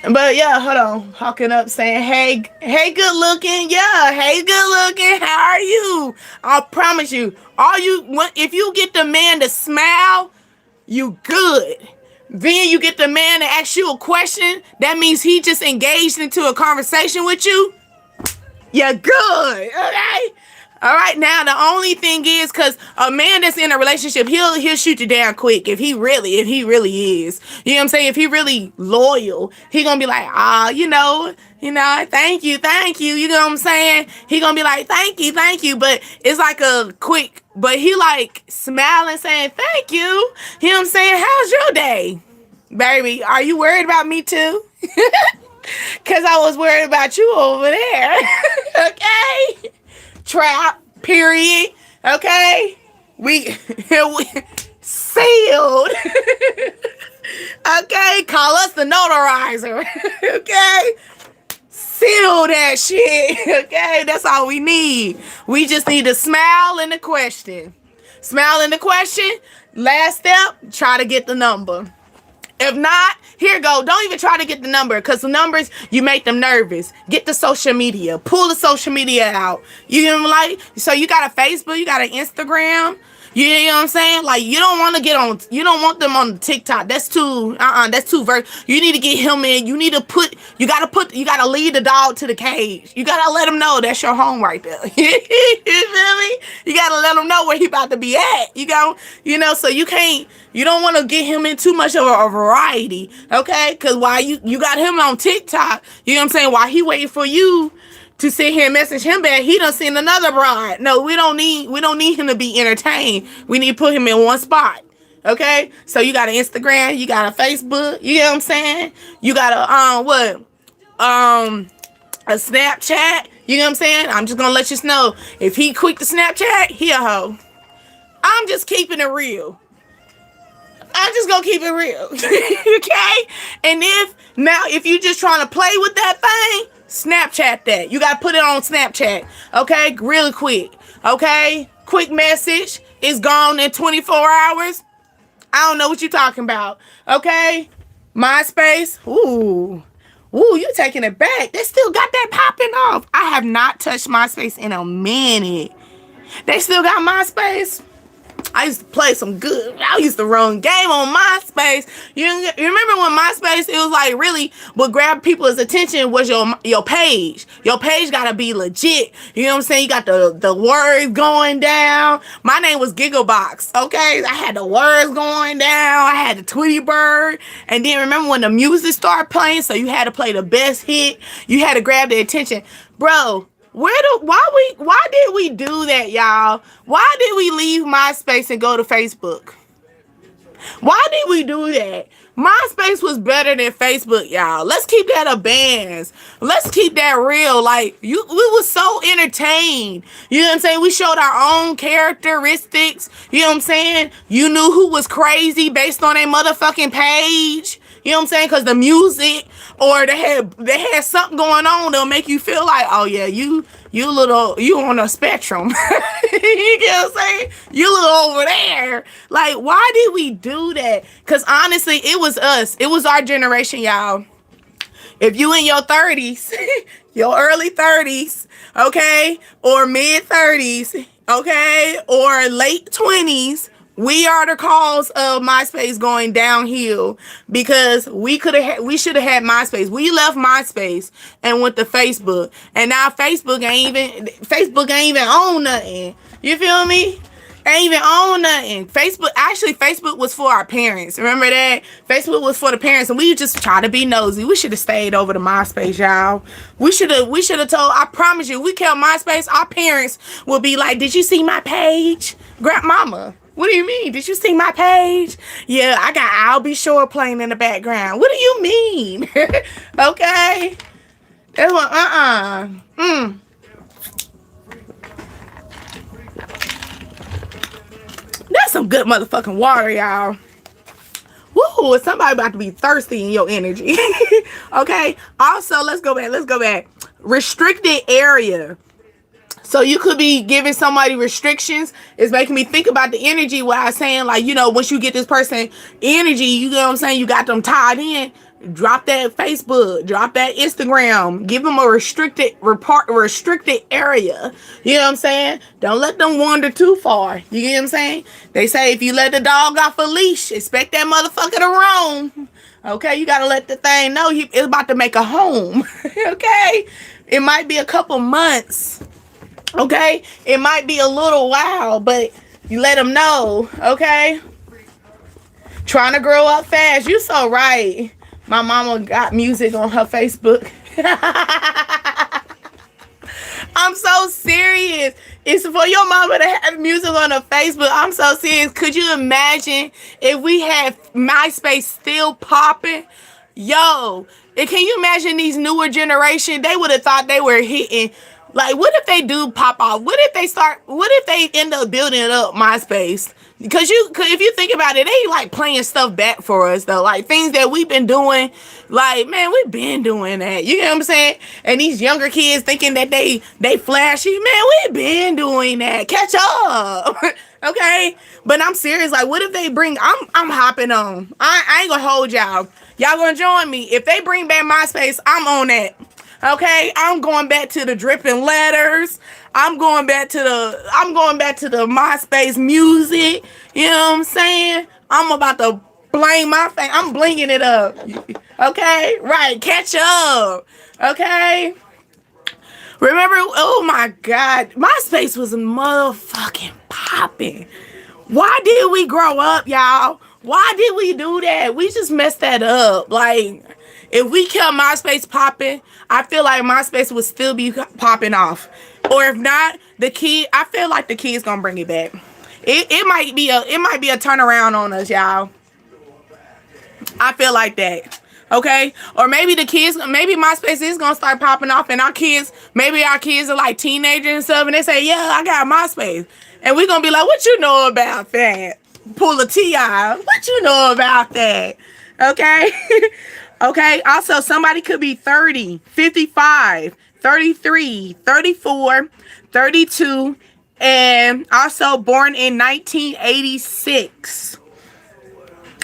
But yeah, hold on. Hawking up saying, hey, good looking. Yeah, hey, good looking. How are you? I promise you, if you get the man to smile, you good. Then you get the man to ask you a question. That means he just engaged into a conversation with you. You're good. Okay? All right, now the only thing is, because a man that's in a relationship, he'll shoot you down quick if he really is. You know what I'm saying? If he really loyal, he gonna be like, you know, thank you. You know what I'm saying? He gonna be like, thank you. But it's like a quick, but he like smiling, saying thank you. You know what I'm saying? How's your day, baby? Are you worried about me too? Because I was worried about you over there. Okay. Trap, period. Okay, we sealed. Okay, call us the notarizer. Okay, seal that shit. Okay, that's all we need. We just need to smile in the question. Smile in the question. Last step, try to get the number. If not, here go. Don't even try to get the number, because the numbers, you make them nervous. Get the social media. Pull the social media out. You know what I'm like? So you got a Facebook, you got an Instagram. You know what I'm saying? Like, you don't want to get on, you don't want them on TikTok. That's too, that's too you need to get him in. You need to you gotta lead the dog to the cage. You gotta let him know that's your home right there. You feel me? You gotta let him know where he about to be at. So you don't want to get him in too much of a variety, okay? Because while you got him on TikTok, you know what I'm saying? While he waiting for you to sit here and message him back, he done seen another bride. No, we don't need him to be entertained. We need to put him in one spot. Okay? So you got an Instagram, you got a Facebook, you know what I'm saying? You got a Snapchat, you know what I'm saying? I'm just gonna let you know, if he quick to Snapchat, he a hoe. I'm just keeping it real. I'm just gonna keep it real. Okay? And if you just trying to play with that thing, Snapchat that. You gotta put it on Snapchat. Okay? Really quick. Okay? Quick message. It's gone in 24 hours. I don't know what you're talking about. Okay? MySpace. Ooh, you taking it back. They still got that popping off. I have not touched MySpace in a minute. They still got MySpace. I used to play some good. I used to run game on MySpace. You remember when MySpace, it was like really what grabbed people's attention was your page. Your page gotta be legit. You know what I'm saying? You got the words going down. My name was Gigglebox. Okay, I had the words going down. I had the Tweety Bird, and then remember when the music started playing? So you had to play the best hit. You had to grab the attention, bro. Why did we do that, y'all? Why did we leave MySpace and go to Facebook? Why did we do that? MySpace was better than Facebook, y'all. Let's keep that a bands. Let's keep that real. Like, we was so entertained. You know what I'm saying? We showed our own characteristics. You know what I'm saying? You knew who was crazy based on their motherfucking page. You know what I'm saying? Because the music, or they had something going on that'll make you feel like, oh yeah, you on a spectrum. You get what I'm saying? You little over there. Like, why did we do that? Because honestly, it was us. It was our generation, y'all. If you in your 30s, your early 30s, okay, or mid 30s, okay, or late 20s, we are the cause of MySpace going downhill, because we should have had MySpace. We left MySpace and went to Facebook, and now Facebook ain't even own nothing. You feel me? Ain't even own nothing. Facebook was for our parents. Remember that? Facebook was for the parents, and we just try to be nosy. We should have stayed over to MySpace, y'all. We should have told. I promise you, we kept MySpace. Our parents would be like, "Did you see my page, grandmama? What do you mean? Did you see my page? Yeah, I got I'll Be Sure playing in the background. What do you mean?" Okay. That's what, That's some good motherfucking water, y'all. Woo, somebody about to be thirsty in your energy. Okay. Also, let's go back. Restricted area. So you could be giving somebody restrictions. It's making me think about the energy where I was saying, like, once you get this person energy, you know what I'm saying, you got them tied in. Drop that Facebook, drop that Instagram, give them a restricted area. You know what I'm saying? Don't let them wander too far. You get what I'm saying? They say if you let the dog off a leash, expect that motherfucker to roam. Okay, you gotta let the thing know it's about to make a home. Okay? It might be a couple months. Okay, it might be a little while, but you let them know. Okay, trying to grow up fast. You so right. My mama got music on her Facebook. I'm so serious. It's for your mama to have music on her Facebook. I'm so serious. Could you imagine if we had MySpace still popping? Yo, can you imagine these newer generation? They would have thought they were hitting. Like, what if they do pop off? What if they end up building it up, MySpace? Because if you think about it, they like playing stuff back for us though, like things that we've been doing. Like, man, we've been doing that. You know what I'm saying? And these younger kids thinking that they flashy. Man, we've been doing that. Catch up, okay? But I'm serious. Like, what if they bring? I'm hopping on. I ain't gonna hold y'all. Y'all gonna join me if they bring back MySpace? I'm on that. Okay, I'm going back to the dripping letters. I'm going back to the MySpace music. You know what I'm saying? I'm about to bling my face. I'm blinging it up. Okay, right. Catch up. Okay. Remember? Oh my God, MySpace was motherfucking popping. Why did we grow up, y'all? Why did we do that? We just messed that up. Like, if we kept MySpace popping, I feel like MySpace would still be popping off. Or if not, I feel like the kids gonna bring it back. It might be a turnaround on us, y'all. I feel like that. Okay? Or maybe MySpace is gonna start popping off, and our kids are like teenagers and stuff, and they say, yeah, I got MySpace. And we're gonna be like, what you know about that? Pull a T.I. What you know about that? Okay? Okay, also somebody could be 30, 55, 33, 34, 32, and also born in 1986.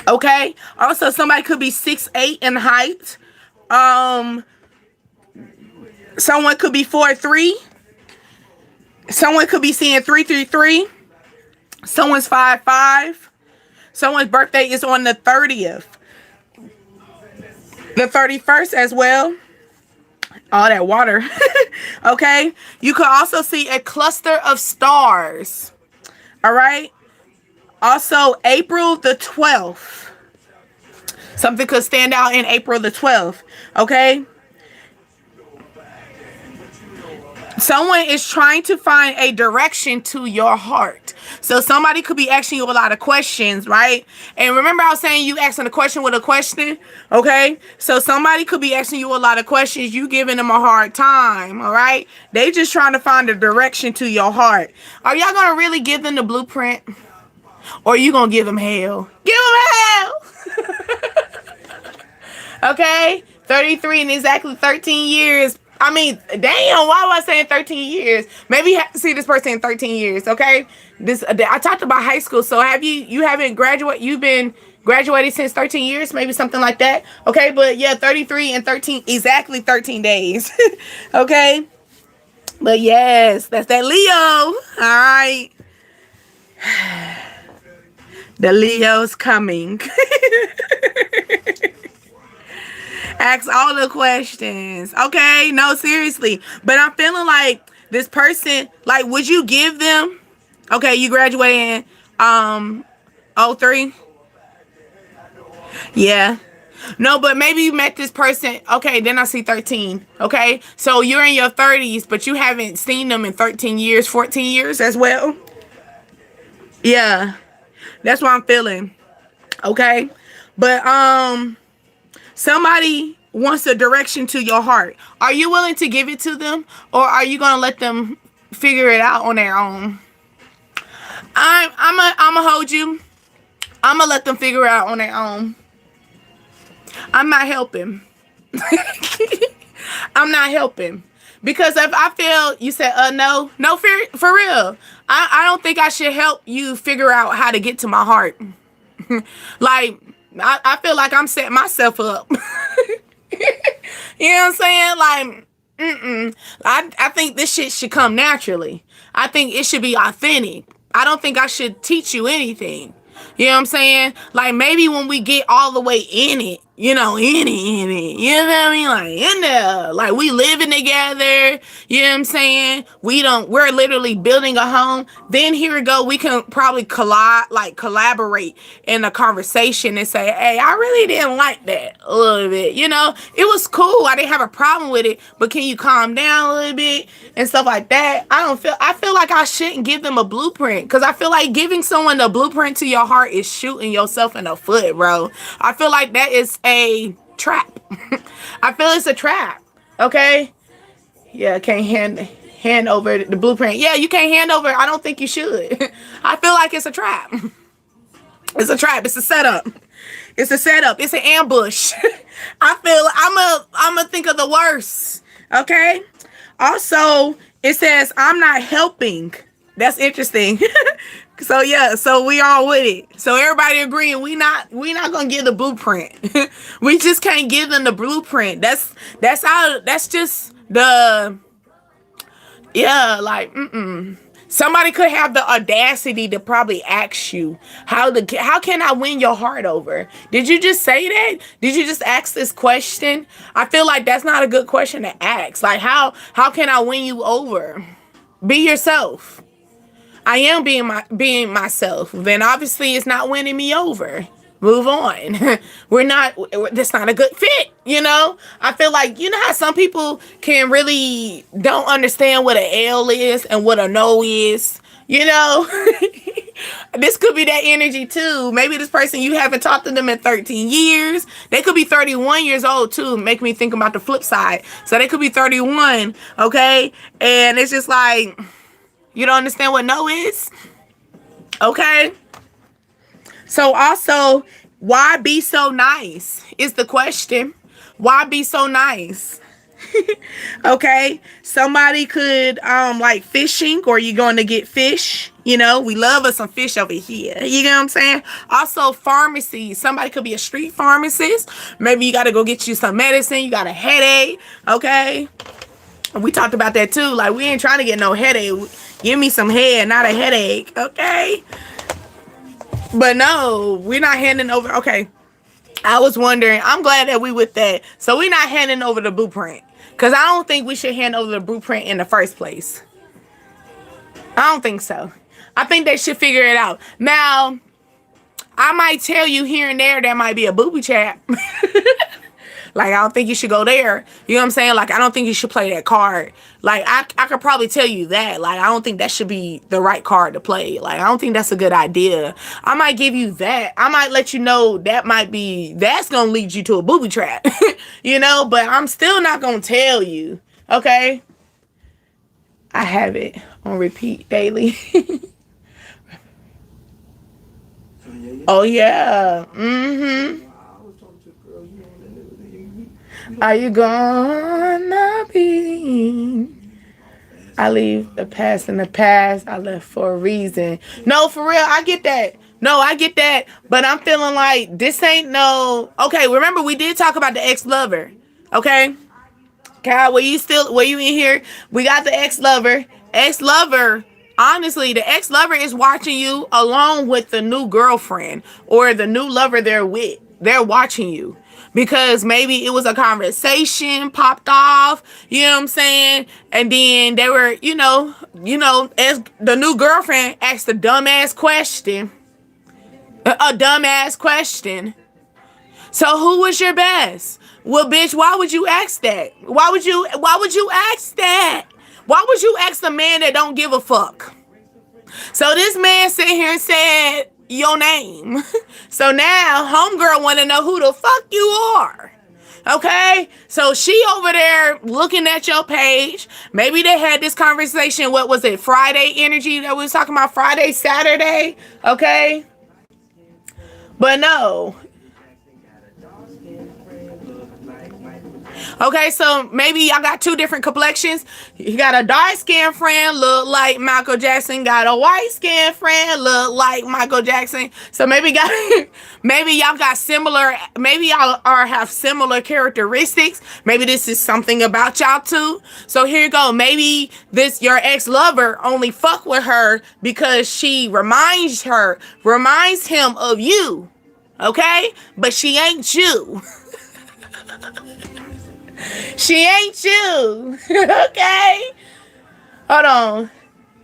Okay, also somebody could be 6'8" in height. Someone could be 4'3". Someone could be seeing 333. Someone's 5'5". Someone's birthday is on the 30th. The 31st as well. All that water. Okay. You could also see a cluster of stars. All right. Also, April the 12th. Something could stand out in April the 12th. Okay. Someone is trying to find a direction to your heart. So somebody could be asking you a lot of questions, right? And remember I was saying you asking a question with a question, okay? So somebody could be asking you a lot of questions. You giving them a hard time, all right? They just trying to find a direction to your heart. Are y'all going to really give them the blueprint? Or are you going to give them hell? Give them hell! Okay? 33 in exactly 13 years. I mean, damn, why was I saying 13 years? Maybe you have to see this person in 13 years, okay? I talked about high school, so you've been graduated since 13 years, maybe something like that, okay? But yeah, 33 and 13, exactly 13 days, okay? But yes, that's that Leo, all right? The Leo's coming. Ask all the questions. Okay? No, seriously. But I'm feeling like this person, like, would you give them, okay, you graduated in 03? Yeah. No, but maybe you met this person. Okay, then I see 13. Okay? So you're in your 30s, but you haven't seen them in 13 years, 14 years as well. Yeah. That's what I'm feeling. Okay? But somebody wants a direction to your heart. Are you willing to give it to them, or are you gonna let them figure it out on their own? I'm gonna hold you. I'm gonna let them figure it out on their own. I'm not helping. I'm not helping. Because if I feel you said no for real. I don't think I should help you figure out how to get to my heart. Like I feel like I'm setting myself up. You know what I'm saying? Like, I think this shit should come naturally. I think it should be authentic. I don't think I should teach you anything. You know what I'm saying? Like, maybe when we get all the way in it, you know, in it, you know what I mean? Like, in there, like, we living together, you know what I'm saying? We're literally building a home. Then here we go, we can probably collaborate in a conversation and say, hey, I really didn't like that a little bit, you know? It was cool, I didn't have a problem with it, but can you calm down a little bit and stuff like that? I feel like I shouldn't give them a blueprint, because I feel like giving someone the blueprint to your heart is shooting yourself in the foot, bro. I feel like that is a trap. I feel it's a trap. Okay? Yeah, can't hand over the blueprint. Yeah, you can't hand over. I don't think you should. I feel like it's a trap. It's a trap. It's a setup. It's a setup. It's an ambush. I'm a think of the worst. Okay. Also, it says I'm not helping. That's interesting. So yeah, so we all with it. So everybody agreeing we not gonna give the blueprint. We just can't give them the blueprint. That's just the yeah, like somebody could have the audacity to probably ask you how can I win your heart over? Did you just say that? Did you just ask this question? I feel like that's not a good question to ask. Like how can I win you over? Be yourself. I am being myself. Then obviously it's not winning me over. Move on. That's not a good fit, you know? I feel like, you know how some people can really don't understand what an L is and what a no is, you know? This could be that energy too. Maybe this person, you haven't talked to them in 13 years. They could be 31 years old too. Make me think about the flip side. So they could be 31, okay? And it's just like, you don't understand what no is? Okay? So also, why be so nice is the question. Why be so nice? Okay? Somebody could like fishing, or you going to get fish. You know, we love us some fish over here. You know what I'm saying? Also, pharmacy. Somebody could be a street pharmacist. Maybe you got to go get you some medicine. You got a headache. Okay? We talked about that too. Like, we ain't trying to get no headache. Give me some head, not a headache. Okay? But no, we're not handing over. Okay. I was wondering. I'm glad that we with that. So we're not handing over the blueprint. Because I don't think we should hand over the blueprint in the first place. I don't think so. I think they should figure it out. Now, I might tell you here and there might be a booby trap. Like, I don't think you should go there. You know what I'm saying? Like, I don't think you should play that card. Like, I could probably tell you that. Like, I don't think that should be the right card to play. Like, I don't think that's a good idea. I might give you that. I might let you know that's going to lead you to a booby trap. You know? But I'm still not going to tell you. Okay? I have it on repeat daily. Oh, yeah. Mm-hmm. Are you gonna be? I leave the past in the past. I left for a reason. No, for real, I get that. No, I get that. But I'm feeling like this ain't no. Okay, remember we did talk about the ex-lover. Okay, Kyle, were you in here? We got the ex-lover. Ex-lover. Honestly, the ex-lover is watching you along with the new girlfriend or the new lover they're with. They're watching you. Because maybe it was a conversation popped off, you know what I'm saying? And then they were, you know, as the new girlfriend asked a dumbass question. A dumbass question. So who was your best? Well, bitch, why would you ask that? Why would you ask that? Why would you ask the man that don't give a fuck? So this man sit here and said your name. So now homegirl want to know who the fuck you are. Okay? So she over there looking at your page. Maybe they had this conversation. What was it? Friday energy that we was talking about? Friday, Saturday? Okay? But no. Okay, so maybe y'all got two different complexions. You got a dark-skinned friend, look like Michael Jackson. Got a white-skinned friend, look like Michael Jackson. So maybe y'all got similar. Maybe y'all have similar characteristics. Maybe this is something about y'all too. So here you go. Maybe your ex-lover only fuck with her because she reminds him of you. Okay, but she ain't you. She ain't you. Okay? Hold on.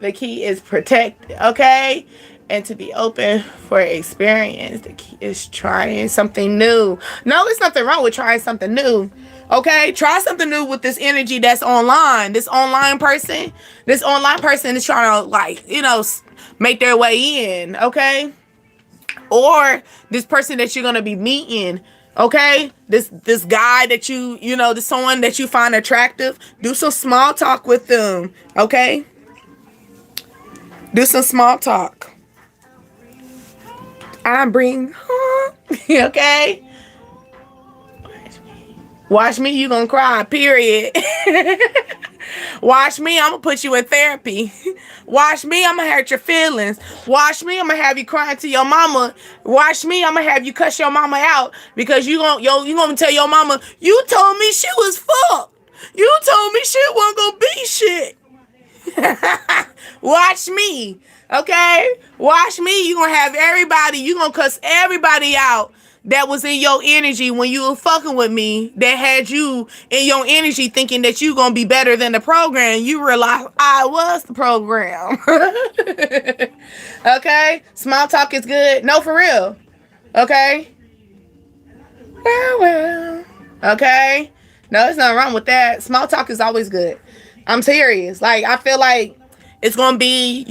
The key is protect. Okay? And to be open for experience. The key is trying something new. No, there's nothing wrong with trying something new. Okay? Try something new with this energy that's online. This online person is trying to, like, you know, make their way in. Okay? Or this person that you're going to be meeting. Okay, this guy that you know, this someone that you find attractive, do some small talk with them. Okay, do some small talk. I bring home. Okay? Watch me, you gonna cry, period. Watch me, I'm gonna put you in therapy. Watch me, I'm gonna hurt your feelings. Watch me, I'm gonna have you crying to your mama. Watch me, I'm gonna have you cuss your mama out because you gonna tell your mama, you told me she was fucked. You told me she wasn't gonna be shit. Watch me, okay? Watch me, you gonna have everybody, you gonna cuss everybody out that was in your energy when you were fucking with me, that had you in your energy thinking that you gonna be better than the program. You realize I was the program. Okay? Small talk is good. No, for real. Okay? Well. Okay? No, there's nothing wrong with that. Small talk is always good. I'm serious. Like, I feel like it's gonna be,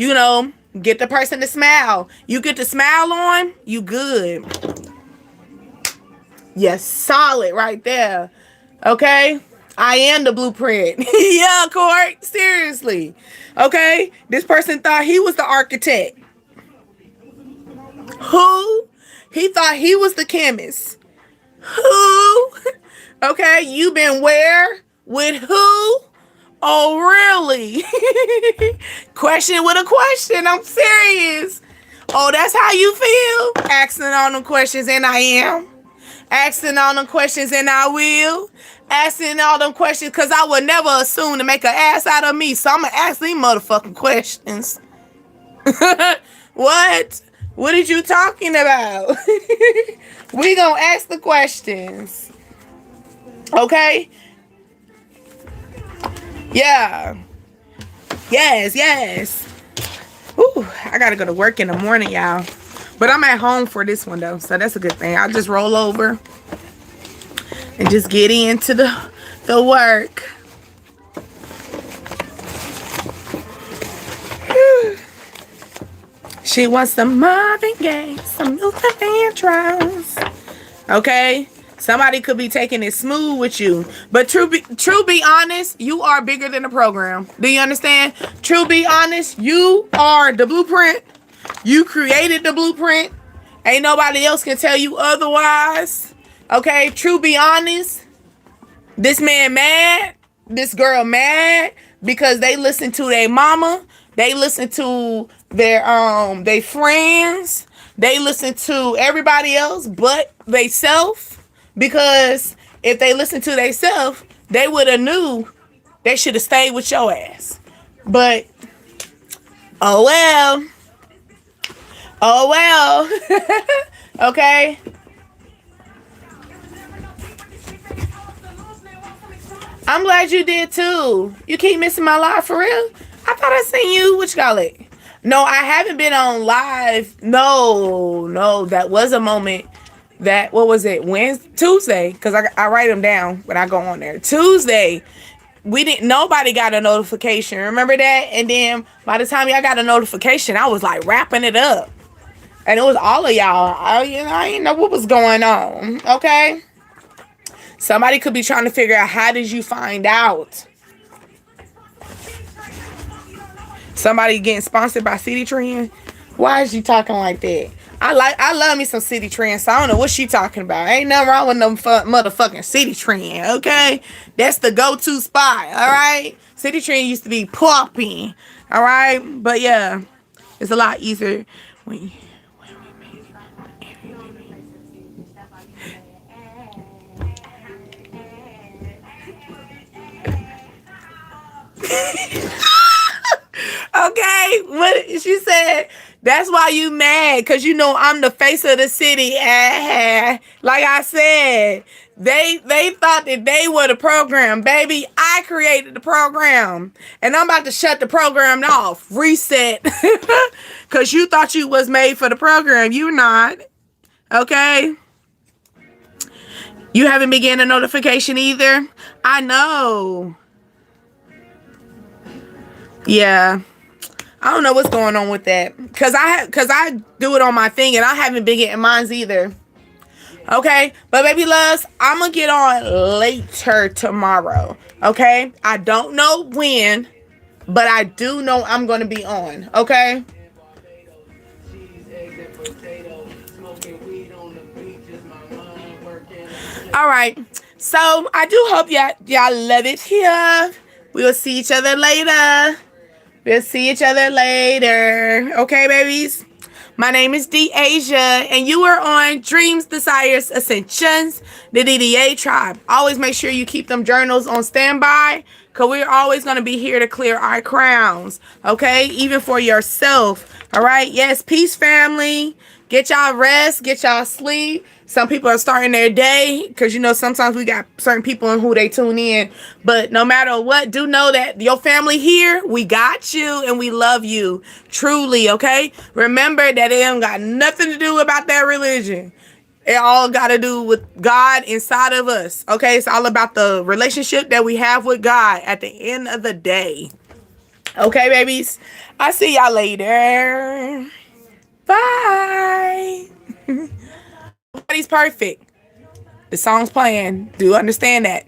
get the person to smile. You get the smile on, you good. Yes, solid right there. Okay? I am the blueprint. Yeah, Court. Seriously. Okay? This person thought he was the architect. Who? He thought he was the chemist. Who? Okay, you been where? With who? Oh, really? Question with a question. I'm serious. Oh, that's how you feel? Asking all them questions, and I am. Asking all them questions, and I will. Asking all them questions because I would never assume to make an ass out of me. So I'm going to ask these motherfucking questions. What? What are you talking about? We going to ask the questions. Okay? Yeah. Yes. Ooh, I got to go to work in the morning, y'all. But I'm at home for this one, though. So that's a good thing. I'll just roll over and just get into the work. She wants some Marvin Gaye, some Luther Vandross. Okay? Somebody could be taking it smooth with you. But true be honest, you are bigger than the program. Do you understand? True be honest, you are the blueprint. You created the blueprint. Ain't nobody else can tell you otherwise. Okay? True be honest, this man mad. This girl mad because they listen to their mama. They listen to their friends. They listen to everybody else but they self. Because if they listen to they self, they would have knew they should have stayed with your ass. But oh well. Okay. I'm glad you did too. You keep missing my live for real? I thought I seen you. What you call it? No, I haven't been on live. No, that was a moment that, what was it? Tuesday, because I write them down when I go on there. Tuesday, nobody got a notification. Remember that? And then by the time y'all got a notification, I was like wrapping it up. And it was all of y'all. I didn't know what was going on. Okay? Somebody could be trying to figure out, how did you find out? Somebody getting sponsored by City Trend? Why is you talking like that? I love me some City Trend, so I don't know what she talking about. Ain't nothing wrong with them motherfucking City Trend, okay? That's the go-to spot, all right? City Trend used to be popping, all right? But yeah, it's a lot easier when we make Okay, what she said, that's why you mad, because you know I'm the face of the city. Like I said, they thought that they were the program. Baby, I created the program. And I'm about to shut the program off. Reset. Because you thought you was made for the program. You're not. Okay? You haven't been getting a notification either? I know. Yeah. I don't know what's going on with that. Cause I do it on my thing and I haven't been getting mines either. Okay? But baby loves, I'm gonna get on later tomorrow. Okay? I don't know when, but I do know I'm gonna be on. Okay? All right. So I do hope y'all love it here. We will see each other later. We'll see each other later. Okay, babies? My name is D Asia, and you are on Dreams, Desires, Ascensions, the DDA tribe. Always make sure you keep them journals on standby, because we're always going to be here to clear our crowns. Okay? Even for yourself. All right? Yes, peace, family. Get y'all rest, get y'all sleep. Some people are starting their day because, you know, sometimes we got certain people in who they tune in. But no matter what, do know that your family here, we got you and we love you. Truly, okay? Remember that it ain't got nothing to do about that religion. It all got to do with God inside of us, okay? It's all about the relationship that we have with God at the end of the day. Okay, babies? I'll see y'all later. Bye. Nobody's perfect. The song's playing. Do you understand that?